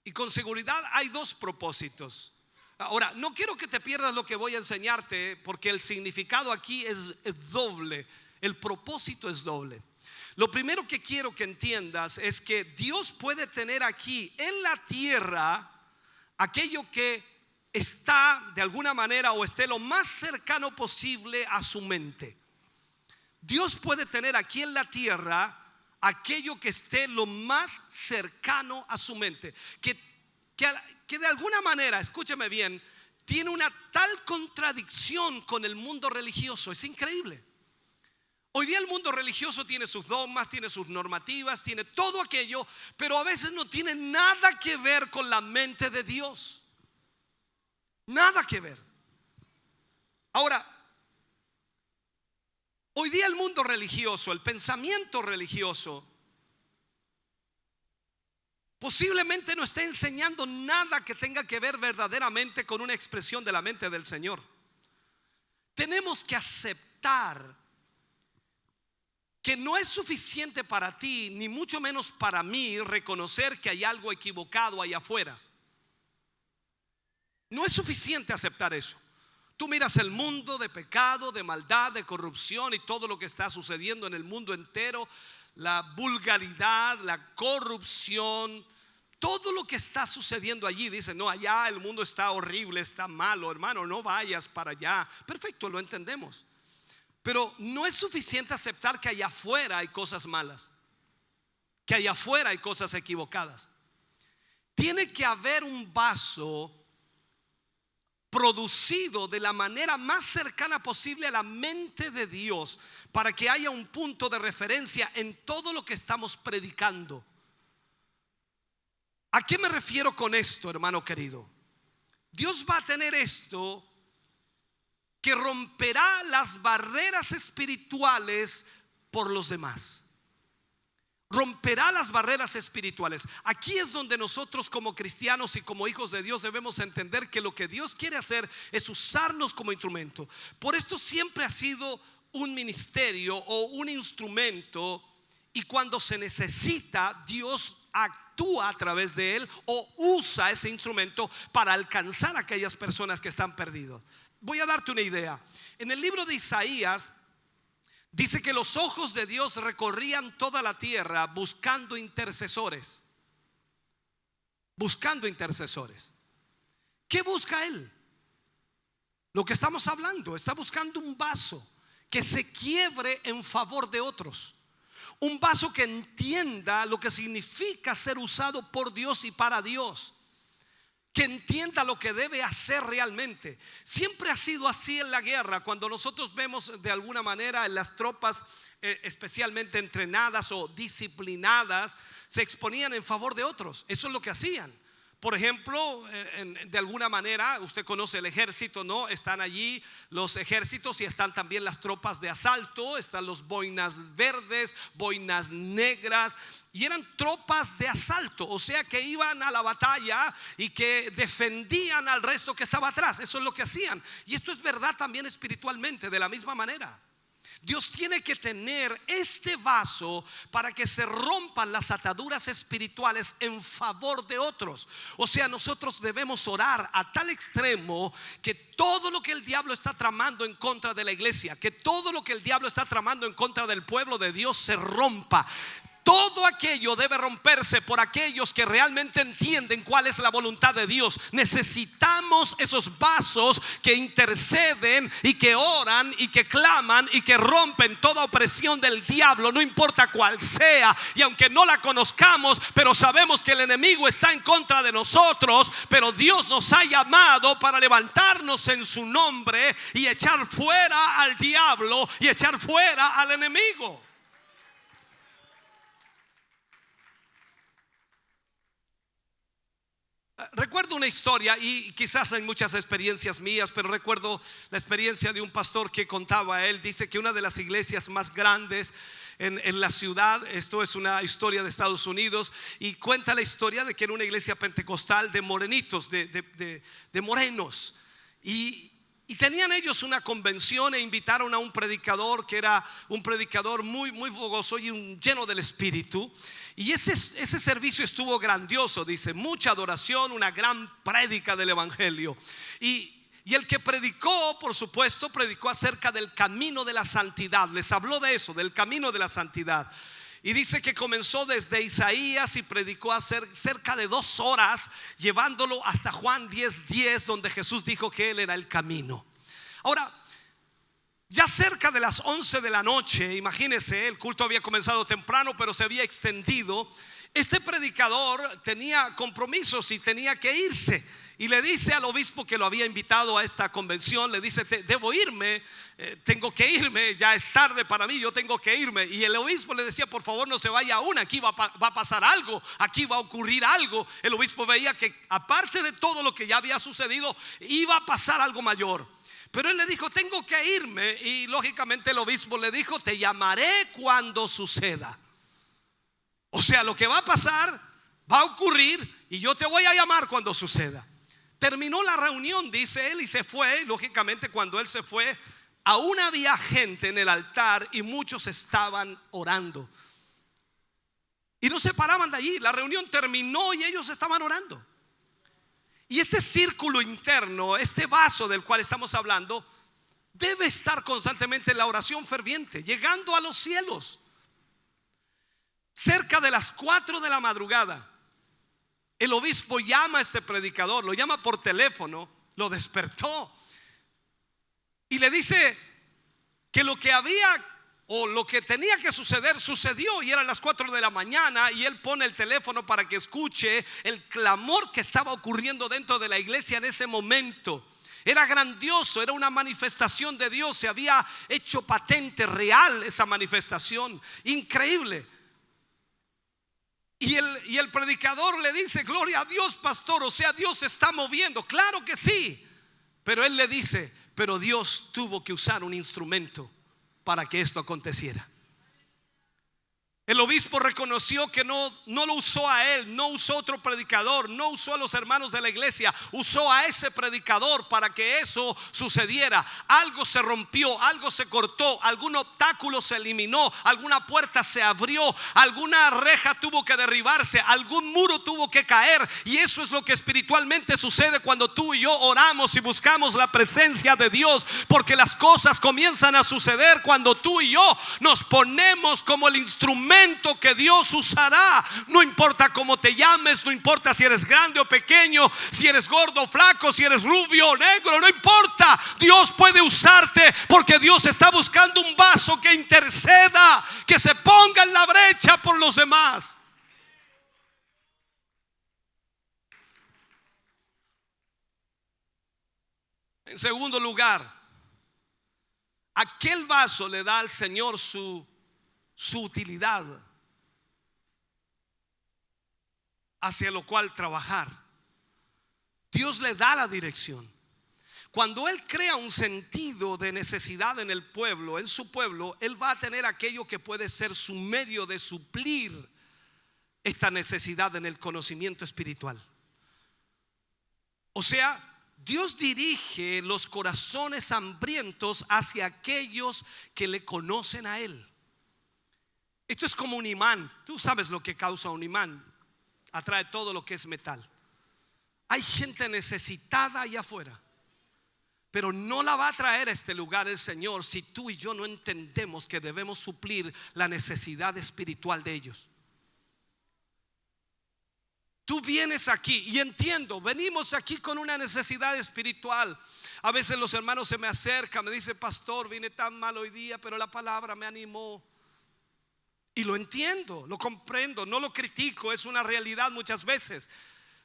Y con seguridad hay dos propósitos. Ahora, no quiero que te pierdas lo que voy a enseñarte, porque el significado aquí es doble. El propósito es doble. Lo primero que quiero que entiendas es que Dios puede tener aquí en la tierra aquello que está de alguna manera, o esté lo más cercano posible a su mente. Dios puede tener aquí en la tierra aquello que esté lo más cercano a su mente, que de alguna manera, escúcheme bien, tiene una tal contradicción con el mundo religioso. Es increíble. Hoy día el mundo religioso tiene sus dogmas, tiene sus normativas, tiene todo aquello, pero a veces no tiene nada que ver con la mente de Dios. Nada que ver. Ahora, hoy día el mundo religioso, el pensamiento religioso, posiblemente no esté enseñando nada que tenga que ver verdaderamente con una expresión de la mente del Señor. Tenemos que aceptar que no es suficiente para ti, ni mucho menos para mí, reconocer que hay algo equivocado allá afuera. No es suficiente aceptar eso. Tú miras el mundo de pecado, de maldad, de corrupción y todo lo que está sucediendo en el mundo entero, la vulgaridad, la corrupción, todo lo que está sucediendo allí. Dice: no, allá el mundo está horrible, está malo, hermano, no vayas para allá. Perfecto, lo entendemos. Pero no es suficiente aceptar que allá afuera hay cosas malas, que allá afuera hay cosas equivocadas. Tiene que haber un vaso producido de la manera más cercana posible a la mente de Dios, para que haya un punto de referencia en todo lo que estamos predicando. ¿A qué me refiero con esto, hermano querido? Dios va a tener esto que romperá las barreras espirituales por los demás. Romperá las barreras espirituales. Aquí es donde nosotros como cristianos y como hijos de Dios debemos entender que lo que Dios quiere hacer es usarnos como instrumento. Por esto siempre ha sido un ministerio o un instrumento, y cuando se necesita, Dios actúa a través de él o usa ese instrumento para alcanzar a aquellas personas que están perdidas. Voy a darte una idea. En el libro de Isaías dice que los ojos de Dios recorrían toda la tierra buscando intercesores. Buscando intercesores. ¿Qué busca él? Lo que estamos hablando. Está buscando un vaso que se quiebre en favor de otros. Un vaso que entienda lo que significa ser usado por Dios y para Dios. Que entienda lo que debe hacer realmente. Siempre ha sido así en la guerra. Cuando nosotros vemos de alguna manera en las tropas especialmente entrenadas o disciplinadas, se exponían en favor de otros. Eso es lo que hacían. Por ejemplo, de alguna manera, usted conoce el ejército, ¿no? Están allí los ejércitos y están también las tropas de asalto, están los boinas verdes, boinas negras, y eran tropas de asalto, o sea que iban a la batalla y que defendían al resto que estaba atrás. Eso es lo que hacían. Y esto es verdad también espiritualmente, de la misma manera. Dios tiene que tener este vaso para que se rompan las ataduras espirituales en favor de otros. O sea, nosotros debemos orar a tal extremo que todo lo que el diablo está tramando en contra de la iglesia, que todo lo que el diablo está tramando en contra del pueblo de Dios se rompa. Todo aquello debe romperse por aquellos que realmente entienden cuál es la voluntad de Dios. Necesitamos esos vasos que interceden y que oran y que claman y que rompen toda opresión del diablo, no importa cuál sea. Y aunque no la conozcamos, pero sabemos que el enemigo está en contra de nosotros, pero Dios nos ha llamado para levantarnos en su nombre y echar fuera al diablo y echar fuera al enemigo. Recuerdo una historia, y quizás hay muchas experiencias mías, pero recuerdo la experiencia de un pastor que contaba. Él dice que una de las iglesias más grandes en la ciudad, esto es una historia de Estados Unidos, y cuenta la historia de que era una iglesia pentecostal de morenitos, de morenos, y tenían ellos una convención e invitaron a un predicador que era un predicador muy fogoso y lleno del Espíritu. Y ese servicio estuvo grandioso, dice, mucha adoración, una gran prédica del evangelio. Y el que predicó, por supuesto, predicó acerca del camino de la santidad. Les habló de eso, del camino de la santidad. Y dice que comenzó desde Isaías y predicó cerca de 2 horas, llevándolo hasta Juan 10:10, donde Jesús dijo que Él era el camino. Ahora, ya cerca de las 11 de la noche, imagínense, el culto había comenzado temprano, pero se había extendido. Este predicador tenía compromisos y tenía que irse. Y le dice al obispo que lo había invitado a esta convención, le dice: debo irme, tengo que irme, ya es tarde para mí, yo tengo que irme. Y el obispo le decía: por favor, no se vaya aún, aquí va a pasar algo, aquí va a ocurrir algo. El obispo veía que aparte de todo lo que ya había sucedido, iba a pasar algo mayor. Pero él le dijo: tengo que irme. Y lógicamente el obispo le dijo: te llamaré cuando suceda. O sea, lo que va a pasar va a ocurrir y yo te voy a llamar cuando suceda. Terminó la reunión, dice él, y se fue. Lógicamente, cuando él se fue, aún había gente en el altar y muchos estaban orando. Y no se paraban de allí. La reunión terminó y ellos estaban orando. Y este círculo interno, este vaso del cual estamos hablando, debe estar constantemente en la oración ferviente, llegando a los cielos. Cerca de las 4 de la madrugada, el obispo llama a este predicador, lo llama por teléfono, lo despertó y le dice que lo que había o lo que tenía que suceder sucedió, y eran las 4 de la mañana. Y él pone el teléfono para que escuche el clamor que estaba ocurriendo dentro de la iglesia en ese momento. Era grandioso, era una manifestación de Dios. Se había hecho patente, real esa manifestación, increíble. Y el predicador le dice: gloria a Dios, pastor, o sea, Dios se está moviendo. Claro que sí. Pero él le dice: pero Dios tuvo que usar un instrumento para que esto aconteciera. El obispo reconoció que no lo usó a él, no usó otro predicador, no usó a los hermanos de la iglesia, usó a ese predicador para que eso sucediera. Algo se rompió, algo se cortó, algún obstáculo se eliminó, alguna puerta se abrió, alguna reja tuvo que derribarse, algún muro tuvo que caer. Y eso es lo que espiritualmente sucede cuando tú y yo oramos y buscamos la presencia de Dios, porque las cosas comienzan a suceder cuando tú y yo nos ponemos como el instrumento que Dios usará. No importa cómo te llames, no importa si eres grande o pequeño, si eres gordo o flaco, si eres rubio o negro, no importa. Dios puede usarte, porque Dios está buscando un vaso que interceda, que se ponga en la brecha por los demás. En segundo lugar, aquel vaso le da al Señor su utilidad, hacia lo cual trabajar. Dios le da la dirección. Cuando Él crea un sentido de necesidad en el pueblo, en su pueblo, Él va a tener aquello que puede ser su medio de suplir esta necesidad en el conocimiento espiritual. O sea, Dios dirige los corazones hambrientos hacia aquellos que le conocen a Él. Esto es como un imán. Tú sabes lo que causa un imán. Atrae todo lo que es metal. Hay gente necesitada allá afuera, pero no la va a traer a este lugar el Señor si tú y yo no entendemos que debemos suplir la necesidad espiritual de ellos. Tú vienes aquí y entiendo, venimos aquí con una necesidad espiritual. A veces los hermanos se me acercan, me dicen: pastor, vine tan mal hoy día, pero la palabra me animó. Y lo entiendo, lo comprendo, no lo critico, es una realidad muchas veces.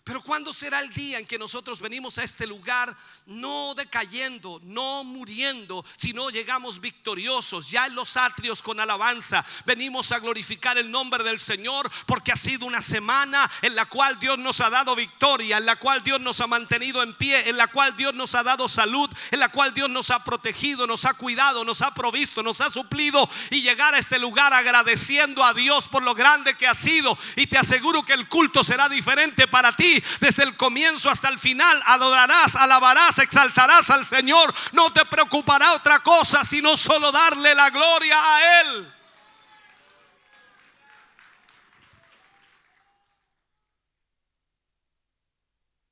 Pero ¿cuándo será el día en que nosotros venimos a este lugar no decayendo, no muriendo, sino llegamos victoriosos ya en los atrios con alabanza? Venimos a glorificar el nombre del Señor porque ha sido una semana en la cual Dios nos ha dado victoria, en la cual Dios nos ha mantenido en pie, en la cual Dios nos ha dado salud, en la cual Dios nos ha protegido, nos ha cuidado, nos ha provisto, nos ha suplido. Y llegar a este lugar agradeciendo a Dios por lo grande que ha sido. Y te aseguro que el culto será diferente para ti. Desde el comienzo hasta el final adorarás, alabarás, exaltarás al Señor. No te preocupará otra cosa sino solo darle la gloria a Él.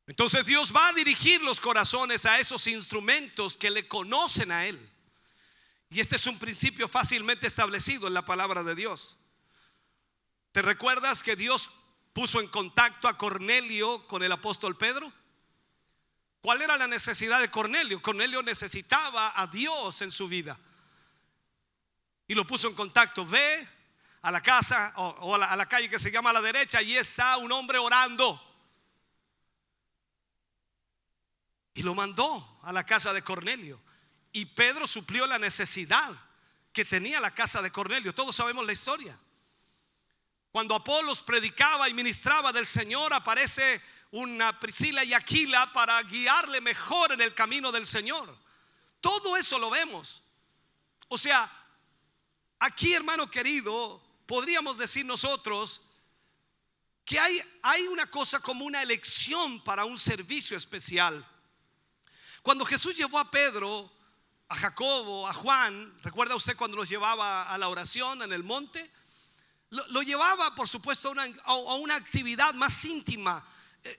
Entonces Dios va a dirigir los corazones a esos instrumentos que le conocen a Él. Y este es un principio fácilmente establecido en la palabra de Dios. ¿Te recuerdas que Dios puso en contacto a Cornelio con el apóstol Pedro? ¿Cuál era la necesidad de Cornelio? Cornelio necesitaba a Dios en su vida y lo puso en contacto. Ve a la casa o a la calle que se llama a la derecha, allí está un hombre orando. Y lo mandó a la casa de Cornelio. Y Pedro suplió la necesidad que tenía la casa de Cornelio. Todos sabemos la historia. Cuando Apolos predicaba y ministraba del Señor, aparece una Priscila y Aquila para guiarle mejor en el camino del Señor. Todo eso lo vemos. O sea, aquí, hermano querido, podríamos decir nosotros que hay una cosa como una elección para un servicio especial. Cuando Jesús llevó a Pedro, a Jacobo, a Juan, ¿recuerda usted cuando los llevaba a la oración en el monte? Lo llevaba, por supuesto, a una actividad más íntima,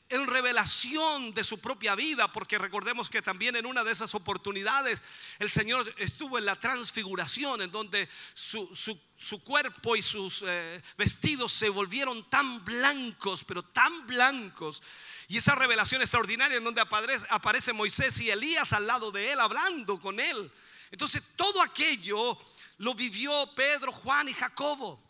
en revelación de su propia vida, porque recordemos que también en una de esas oportunidades el Señor estuvo en la transfiguración, en donde su cuerpo y sus vestidos se volvieron tan blancos, pero tan blancos. Y esa revelación extraordinaria en donde aparece Moisés y Elías al lado de él, hablando con él. Entonces todo aquello lo vivió Pedro, Juan y Jacobo.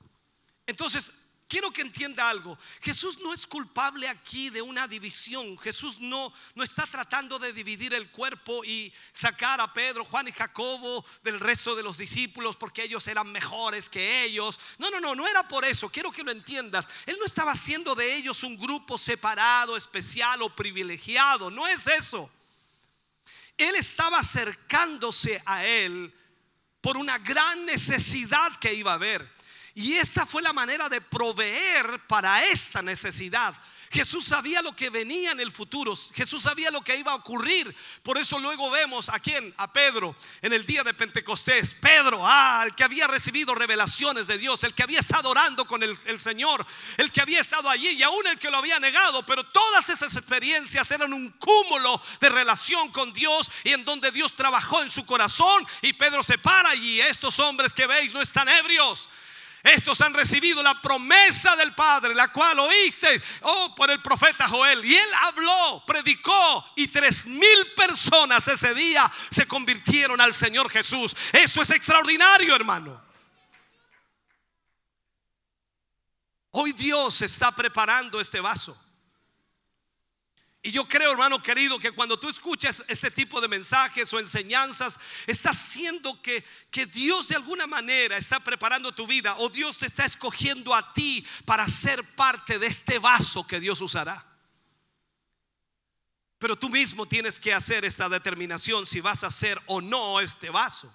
Entonces quiero que entienda algo. Jesús no es culpable aquí de una división. Jesús no está tratando de dividir el cuerpo y sacar a Pedro, Juan y Jacobo del resto de los discípulos porque ellos eran mejores que ellos. No era por eso. Quiero que lo entiendas. Él no estaba haciendo de ellos un grupo separado, especial o privilegiado. No es eso. Él estaba acercándose a él por una gran necesidad que iba a haber. Y esta fue la manera de proveer para esta necesidad. Jesús sabía lo que venía en el futuro. Jesús sabía lo que iba a ocurrir. Por eso luego vemos a quién, a Pedro, en el día de Pentecostés. Pedro, el que había recibido revelaciones de Dios, el que había estado orando con el Señor, el que había estado allí y aún el que lo había negado. Pero todas esas experiencias eran un cúmulo de relación con Dios y en donde Dios trabajó en su corazón. Y Pedro se para allí. Estos hombres que veis no están ebrios. Estos han recibido la promesa del Padre, la cual oíste por el profeta Joel. Y él habló, predicó, y 3,000 personas ese día se convirtieron al Señor Jesús. Eso es extraordinario, hermano. Hoy Dios está preparando este vaso. Y yo creo, hermano querido, que cuando tú escuchas este tipo de mensajes o enseñanzas, estás haciendo que Dios de alguna manera está preparando tu vida, o Dios te está escogiendo a ti para ser parte de este vaso que Dios usará. Pero tú mismo tienes que hacer esta determinación si vas a hacer o no este vaso.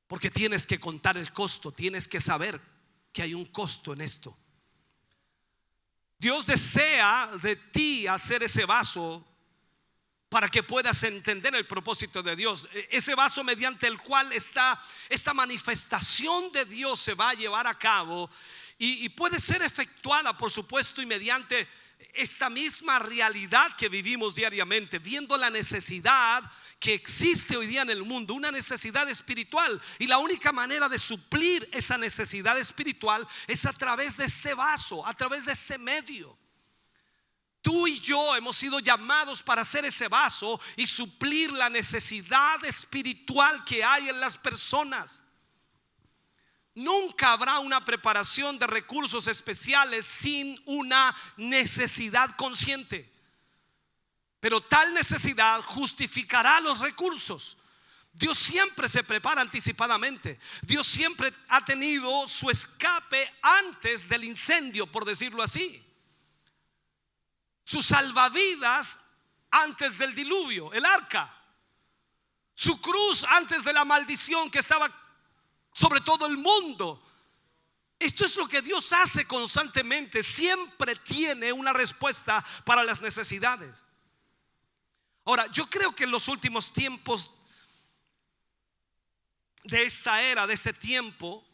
Porque tienes que contar el costo, tienes que saber que hay un costo en esto. Dios desea de ti hacer ese vaso para que puedas entender el propósito de Dios. Ese vaso mediante el cual esta manifestación de Dios se va a llevar a cabo y puede ser efectuada, por supuesto, y mediante esta misma realidad que vivimos diariamente, viendo la necesidad que existe hoy día en el mundo, una necesidad espiritual, y la única manera de suplir esa necesidad espiritual es a través de este vaso, a través de este medio. Tú y yo hemos sido llamados para hacer ese vaso y suplir la necesidad espiritual que hay en las personas. Nunca habrá una preparación de recursos especiales sin una necesidad consciente. Pero tal necesidad justificará los recursos. Dios siempre se prepara anticipadamente. Dios siempre ha tenido su escape antes del incendio, por decirlo así. Su salvavidas antes del diluvio, el arca. Su cruz antes de la maldición que estaba sobre todo el mundo. Esto es lo que Dios hace constantemente. Siempre tiene una respuesta para las necesidades. Ahora, yo creo que en los últimos tiempos de esta era, de este tiempo,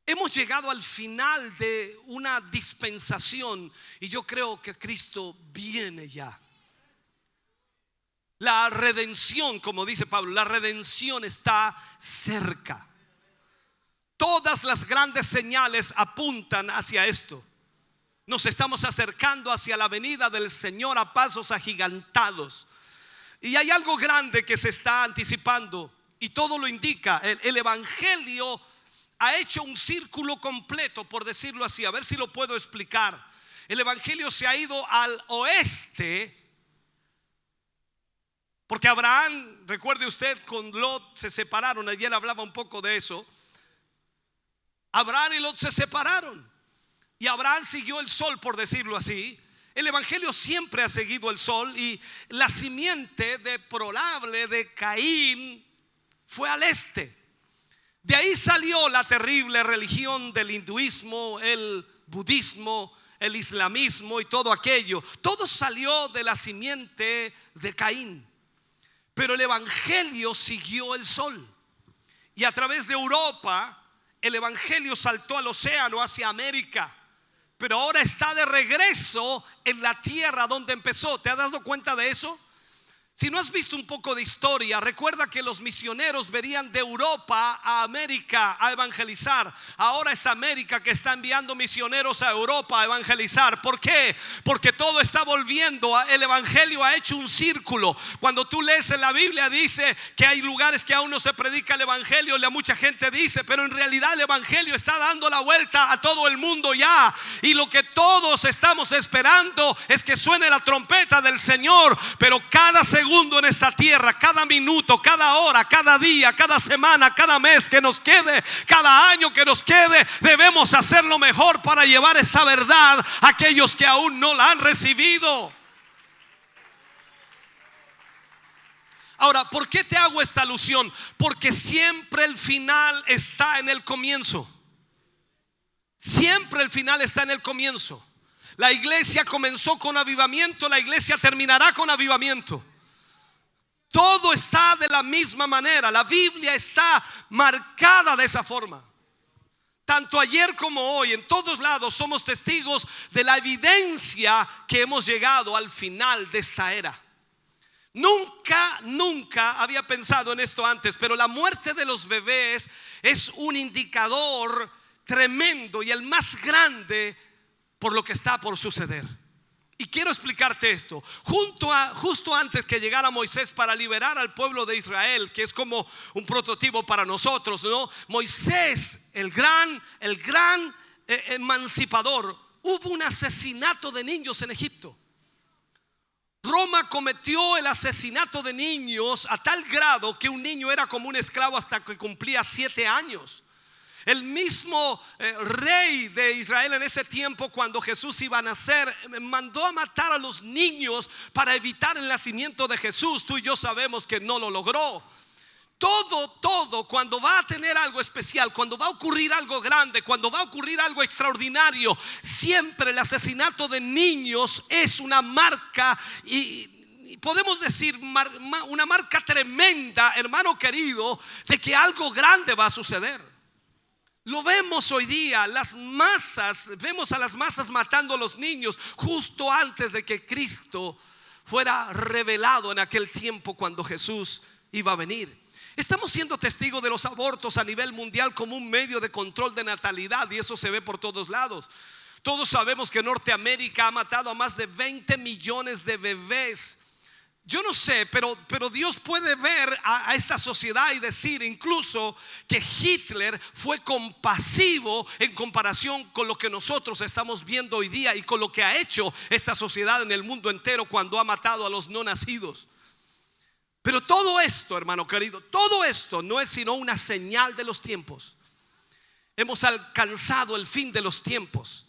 hemos llegado al final de una dispensación y yo creo que Cristo viene ya. La redención, como dice Pablo, la redención está cerca. Todas las grandes señales apuntan hacia esto. Nos estamos acercando hacia la venida del Señor a pasos agigantados. Y hay algo grande que se está anticipando y todo lo indica. El Evangelio ha hecho un círculo completo, por decirlo así. A ver si lo puedo explicar. El Evangelio se ha ido al oeste. Porque Abraham, recuerde usted, con Lot se separaron. Ayer hablaba un poco de eso. Abraham y Lot se separaron y Abraham siguió el sol, por decirlo así. El Evangelio siempre ha seguido el sol y la simiente de probable de Caín fue al este. De ahí salió la terrible religión del hinduismo, el budismo, el islamismo y todo aquello. Todo salió de la simiente de Caín. Pero el Evangelio siguió el sol. Y a través de Europa, el Evangelio saltó al océano hacia América. Pero ahora está de regreso en la tierra donde empezó. ¿Te has dado cuenta de eso? Si no has visto un poco de historia, recuerda que los misioneros venían de Europa a América a evangelizar. Ahora es América que está enviando misioneros a Europa a evangelizar. ¿Por qué? Porque todo está volviendo. El Evangelio ha hecho un círculo. Cuando tú lees en la Biblia dice que hay lugares que aún no se predica el Evangelio. Mucha gente dice, pero en realidad el Evangelio está dando la vuelta a todo el mundo ya. Y lo que todos estamos esperando es que suene la trompeta del Señor. Pero cada segundo en esta tierra, cada minuto, cada hora, cada día, cada semana, cada mes que nos quede, cada año que nos quede, debemos hacer lo mejor para llevar esta verdad a aquellos que aún no la han recibido. Ahora, ¿por qué te hago esta alusión? Porque siempre el final está en el comienzo. Siempre el final está en el comienzo. La iglesia comenzó con avivamiento, la iglesia terminará con avivamiento. Todo está de la misma manera. La Biblia está marcada de esa forma. Tanto ayer como hoy, en todos lados somos testigos de la evidencia que hemos llegado al final de esta era. Nunca había pensado en esto antes, pero la muerte de los bebés es un indicador tremendo y el más grande por lo que está por suceder. Y quiero explicarte esto. Justo antes que llegara Moisés para liberar al pueblo de Israel, que es como un prototipo para nosotros, ¿no? Moisés, el gran emancipador, hubo un asesinato de niños en Egipto. Roma cometió el asesinato de niños a tal grado que un niño era como un esclavo hasta que cumplía 7 años. El mismo rey de Israel en ese tiempo, cuando Jesús iba a nacer, mandó a matar a los niños para evitar el nacimiento de Jesús. Tú y yo sabemos que no lo logró. Todo, cuando va a tener algo especial, cuando va a ocurrir algo grande, cuando va a ocurrir algo extraordinario, siempre el asesinato de niños es una marca, y podemos decir una marca tremenda, hermano querido, de que algo grande va a suceder. Lo vemos hoy día, vemos a las masas matando a los niños justo antes de que Cristo fuera revelado en aquel tiempo cuando Jesús iba a venir. Estamos siendo testigos de los abortos a nivel mundial como un medio de control de natalidad, y eso se ve por todos lados. Todos sabemos que Norteamérica ha matado a más de 20 millones de bebés. Yo no sé, pero Dios puede ver a esta sociedad y decir incluso que Hitler fue compasivo en comparación con lo que nosotros estamos viendo hoy día y con lo que ha hecho esta sociedad en el mundo entero cuando ha matado a los no nacidos. Pero todo esto, hermano querido, todo esto no es sino una señal de los tiempos. Hemos alcanzado el fin de los tiempos.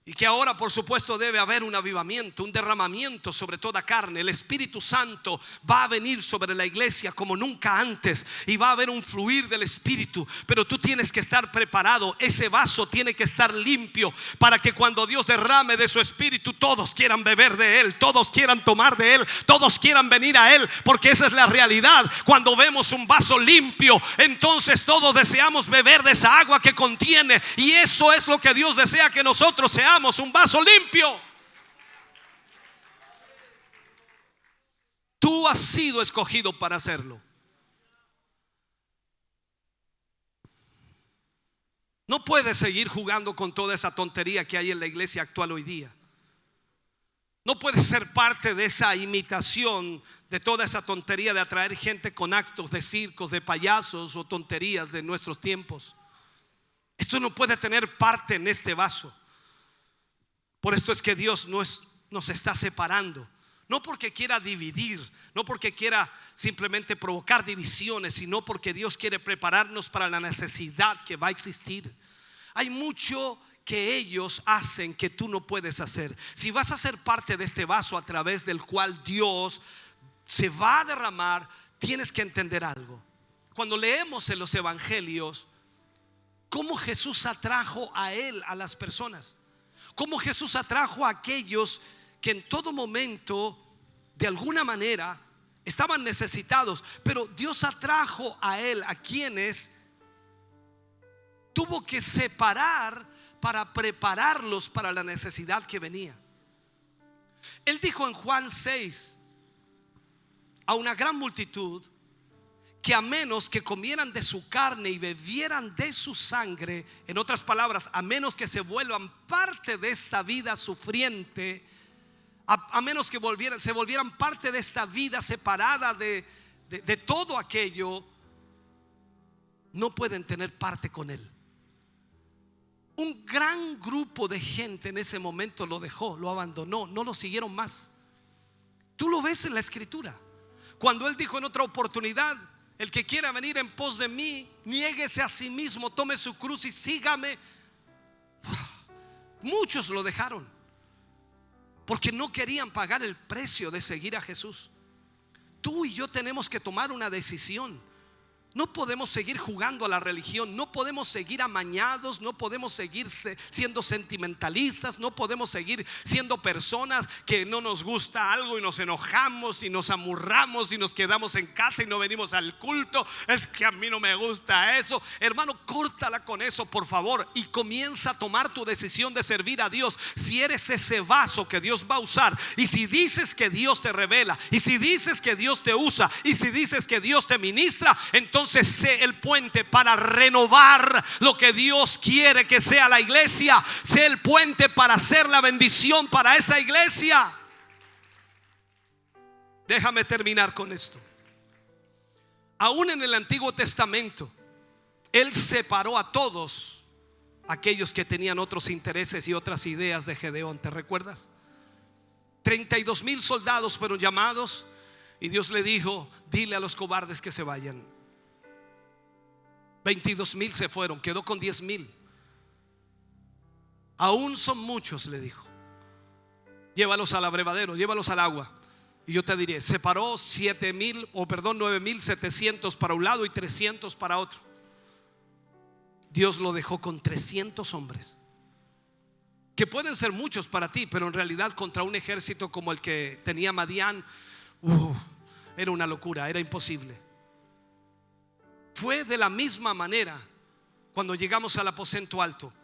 Y que ahora, por supuesto, debe haber un avivamiento, un derramamiento sobre toda carne. El Espíritu Santo va a venir sobre la iglesia como nunca antes, y va a haber un fluir del Espíritu. Pero tú tienes que estar preparado. Ese vaso tiene que estar limpio para que cuando Dios derrame de su Espíritu, todos quieran beber de Él, todos quieran tomar de Él, todos quieran venir a Él. Porque esa es la realidad. Cuando vemos un vaso limpio, entonces todos deseamos beber de esa agua que contiene. Y eso es lo que Dios desea que nosotros seamos. Un vaso limpio. Tú has sido escogido para hacerlo. No puedes seguir jugando con toda esa tontería que hay en la iglesia actual hoy día. No puedes ser parte de esa imitación, de toda esa tontería de atraer gente con actos de circos, de payasos o tonterías de nuestros tiempos. Esto no puede tener parte en este vaso. Por esto es que Dios nos está separando. No porque quiera dividir, no porque quiera simplemente provocar divisiones, sino porque Dios quiere prepararnos para la necesidad que va a existir. Hay mucho que ellos hacen que tú no puedes hacer. Si vas a ser parte de este vaso a través del cual Dios se va a derramar, tienes que entender algo. Cuando leemos en los evangelios cómo Jesús atrajo a Él a las personas, cómo Jesús atrajo a aquellos que en todo momento, de alguna manera, estaban necesitados. Pero Dios atrajo a Él a quienes tuvo que separar para prepararlos para la necesidad que venía. Él dijo en Juan 6 a una gran multitud que a menos que comieran de su carne y bebieran de su sangre, en otras palabras, a menos que se vuelvan parte de esta vida sufriente, a menos que se volvieran parte de esta vida separada de todo aquello, no pueden tener parte con Él. Un gran grupo de gente en ese momento lo dejó, lo abandonó, no lo siguieron más. Tú lo ves en la Escritura. Cuando Él dijo en otra oportunidad: el que quiera venir en pos de mí, niéguese a sí mismo, tome su cruz y sígame. Muchos lo dejaron porque no querían pagar el precio de seguir a Jesús. Tú y yo tenemos que tomar una decisión. No podemos seguir jugando a la religión, no podemos seguir amañados, no podemos seguir siendo sentimentalistas, no podemos seguir siendo personas que no nos gusta algo y nos enojamos y nos amurramos y nos quedamos en casa y no venimos al culto. Es que a mí no me gusta eso. Hermano, córtala con eso, por favor, y comienza a tomar tu decisión de servir a Dios. Si eres ese vaso que Dios va a usar, y si dices que Dios te revela, y si dices que Dios te usa, y si dices que Dios te ministra, entonces sé el puente para renovar lo que Dios quiere que sea la iglesia. Sé el puente para hacer la bendición para esa iglesia. Déjame terminar con esto. Aún en el Antiguo Testamento, Él separó a todos aquellos que tenían otros intereses y otras ideas de Gedeón. ¿Te recuerdas? 32,000 soldados fueron llamados y Dios le dijo: dile a los cobardes que se vayan. 22,000 se fueron, quedó con 10,000. Aún son muchos, le dijo. Llévalos al abrevadero, llévalos al agua. Y yo te diré, separó 9,700 para un lado y 300 para otro. Dios lo dejó con 300 hombres, que pueden ser muchos para ti, pero en realidad contra un ejército como el que tenía Madián, era una locura, era imposible. Fue de la misma manera cuando llegamos al aposento alto.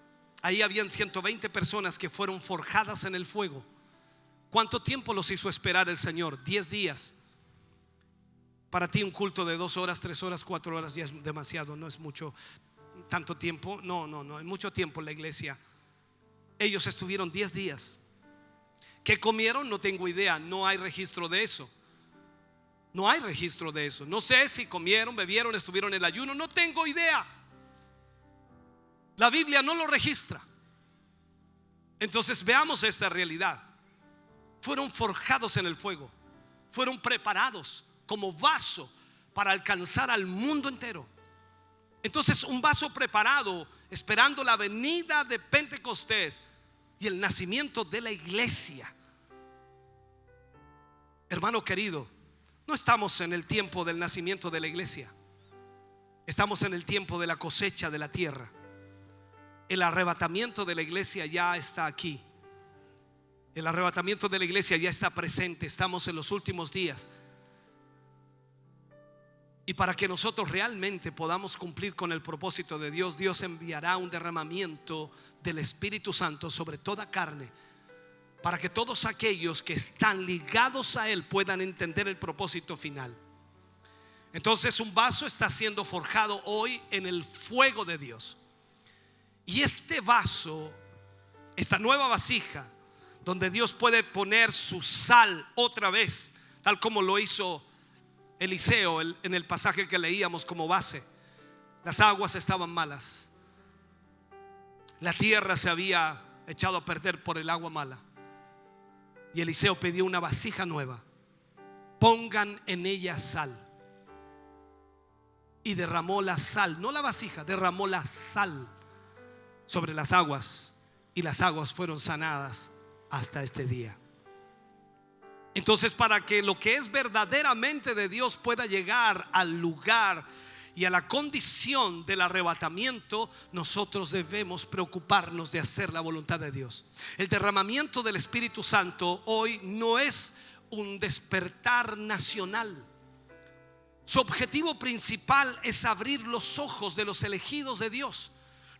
Ahí habían 120 personas que fueron forjadas en el fuego. ¿Cuánto tiempo los hizo esperar el Señor? 10 días. Para ti un culto de 2 horas, 3 horas, 4 horas ya es demasiado, no es mucho, tanto tiempo. No, es mucho tiempo en la iglesia. Ellos estuvieron 10 días. ¿Qué comieron? No tengo idea, no hay registro de eso. No hay registro de eso. No sé si comieron, bebieron, estuvieron en el ayuno, no tengo idea. La Biblia no lo registra. Entonces veamos esta realidad. Fueron forjados en el fuego, fueron preparados como vaso para alcanzar al mundo entero. Entonces un vaso preparado esperando la venida de Pentecostés y el nacimiento de la iglesia. Hermano querido, no estamos en el tiempo del nacimiento de la iglesia. Estamos en el tiempo de la cosecha de la tierra. El arrebatamiento de la iglesia ya está aquí. El arrebatamiento de la iglesia ya está presente. Estamos en los últimos días. Y para que nosotros realmente podamos cumplir con el propósito de Dios, Dios enviará un derramamiento del Espíritu Santo sobre toda carne, para que todos aquellos que están ligados a Él puedan entender el propósito final. Entonces un vaso está siendo forjado hoy en el fuego de Dios. Y este vaso, esta nueva vasija, donde Dios puede poner su sal otra vez, tal como lo hizo Eliseo en el pasaje que leíamos como base. Las aguas estaban malas, la tierra se había echado a perder por el agua mala, y Eliseo pidió una vasija nueva. Pongan en ella sal. Y derramó la sal, no la vasija, derramó la sal sobre las aguas, y las aguas fueron sanadas hasta este día. Entonces, para que lo que es verdaderamente de Dios pueda llegar al lugar y a la condición del arrebatamiento, nosotros debemos preocuparnos de hacer la voluntad de Dios. El derramamiento del Espíritu Santo hoy no es un despertar nacional. Su objetivo principal es abrir los ojos de los elegidos de Dios.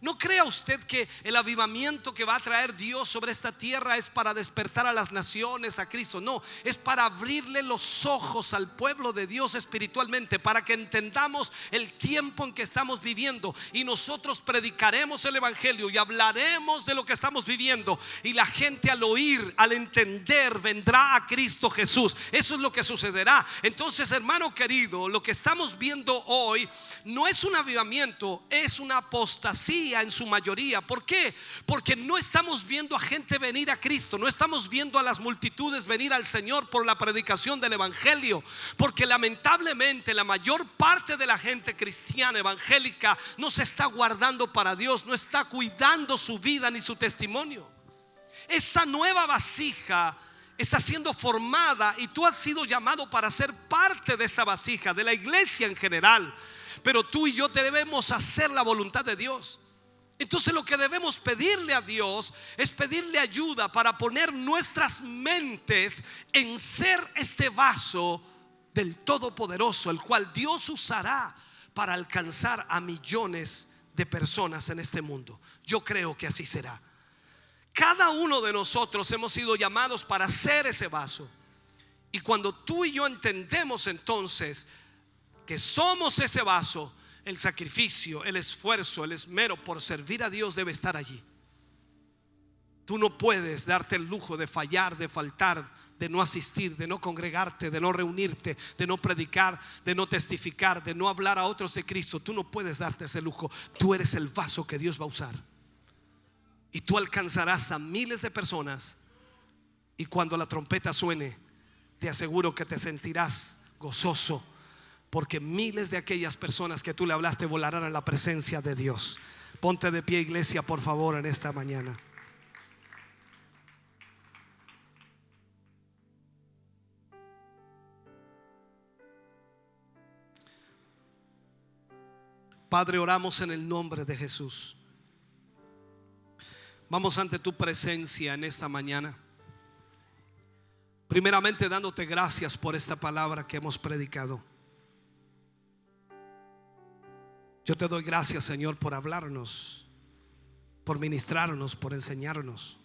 No crea usted que el avivamiento que va a traer Dios sobre esta tierra es para despertar a las naciones a Cristo. No, es para abrirle los ojos al pueblo de Dios espiritualmente, para que entendamos el tiempo en que estamos viviendo, y nosotros predicaremos el evangelio y hablaremos de lo que estamos viviendo, y la gente al oír, al entender, vendrá a Cristo Jesús. Eso es lo que sucederá. Entonces, hermano querido, lo que estamos viendo hoy no es un avivamiento, es una apostasía en su mayoría. ¿Por qué? Porque no estamos viendo a gente venir a Cristo, no estamos viendo a las multitudes venir al Señor por la predicación del evangelio, porque lamentablemente la mayor parte de la gente cristiana evangélica no se está guardando para Dios, no está cuidando su vida ni su testimonio. Esta nueva vasija está siendo formada, y tú has sido llamado para ser parte de esta vasija, de la iglesia en general. Pero tú y yo debemos hacer la voluntad de Dios. Entonces lo que debemos pedirle a Dios es pedirle ayuda para poner nuestras mentes en ser este vaso del Todopoderoso, el cual Dios usará para alcanzar a millones de personas en este mundo. Yo creo que así será. Cada uno de nosotros hemos sido llamados para ser ese vaso. Y cuando tú y yo entendemos entonces que somos ese vaso, el sacrificio, el esfuerzo, el esmero por servir a Dios debe estar allí. Tú no puedes darte el lujo de fallar, de faltar, de no asistir, de no congregarte, de no reunirte, de no predicar, de no testificar, de no hablar a otros de Cristo. Tú no puedes darte ese lujo. Tú eres el vaso que Dios va a usar, y tú alcanzarás a miles de personas. Y cuando la trompeta suene, te aseguro que te sentirás gozoso, porque miles de aquellas personas que tú le hablaste volarán a la presencia de Dios. Ponte de pie, iglesia, por favor, en esta mañana. Padre, oramos en el nombre de Jesús. Vamos ante tu presencia en esta mañana. Primeramente dándote gracias por esta palabra que hemos predicado. Yo te doy gracias, Señor, por hablarnos, por ministrarnos, por enseñarnos.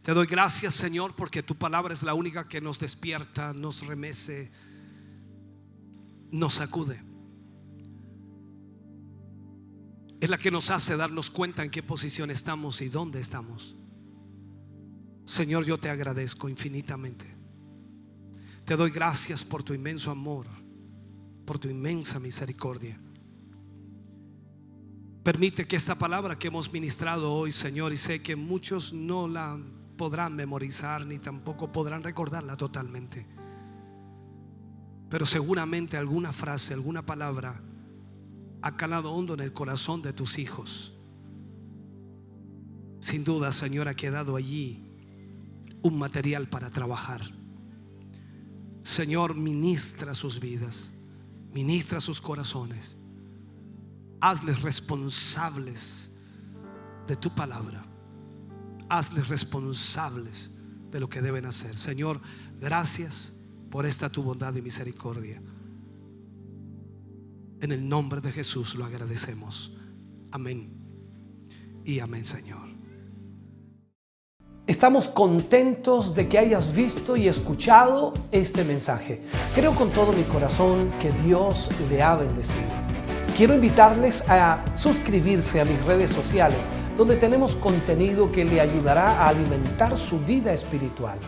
Te doy gracias, Señor, porque tu palabra es la única que nos despierta, nos remece, nos sacude. Es la que nos hace darnos cuenta en qué posición estamos y dónde estamos. Señor, yo te agradezco infinitamente. Te doy gracias por tu inmenso amor, por tu inmensa misericordia. Permite que esta palabra que hemos ministrado hoy, Señor, y sé que muchos no la podrán memorizar ni tampoco podrán recordarla totalmente, pero seguramente alguna frase, alguna palabra ha calado hondo en el corazón de tus hijos. Sin duda, Señor, ha quedado allí un material para trabajar. Señor, ministra sus vidas, ministra sus corazones. Hazles responsables de tu palabra. Hazles responsables de lo que deben hacer. Señor, gracias por esta tu bondad y misericordia. En el nombre de Jesús lo agradecemos. Amén y amén, Señor. Estamos contentos de que hayas visto y escuchado este mensaje. Creo con todo mi corazón que Dios le ha bendecido. Quiero invitarles a suscribirse a mis redes sociales, donde tenemos contenido que le ayudará a alimentar su vida espiritual.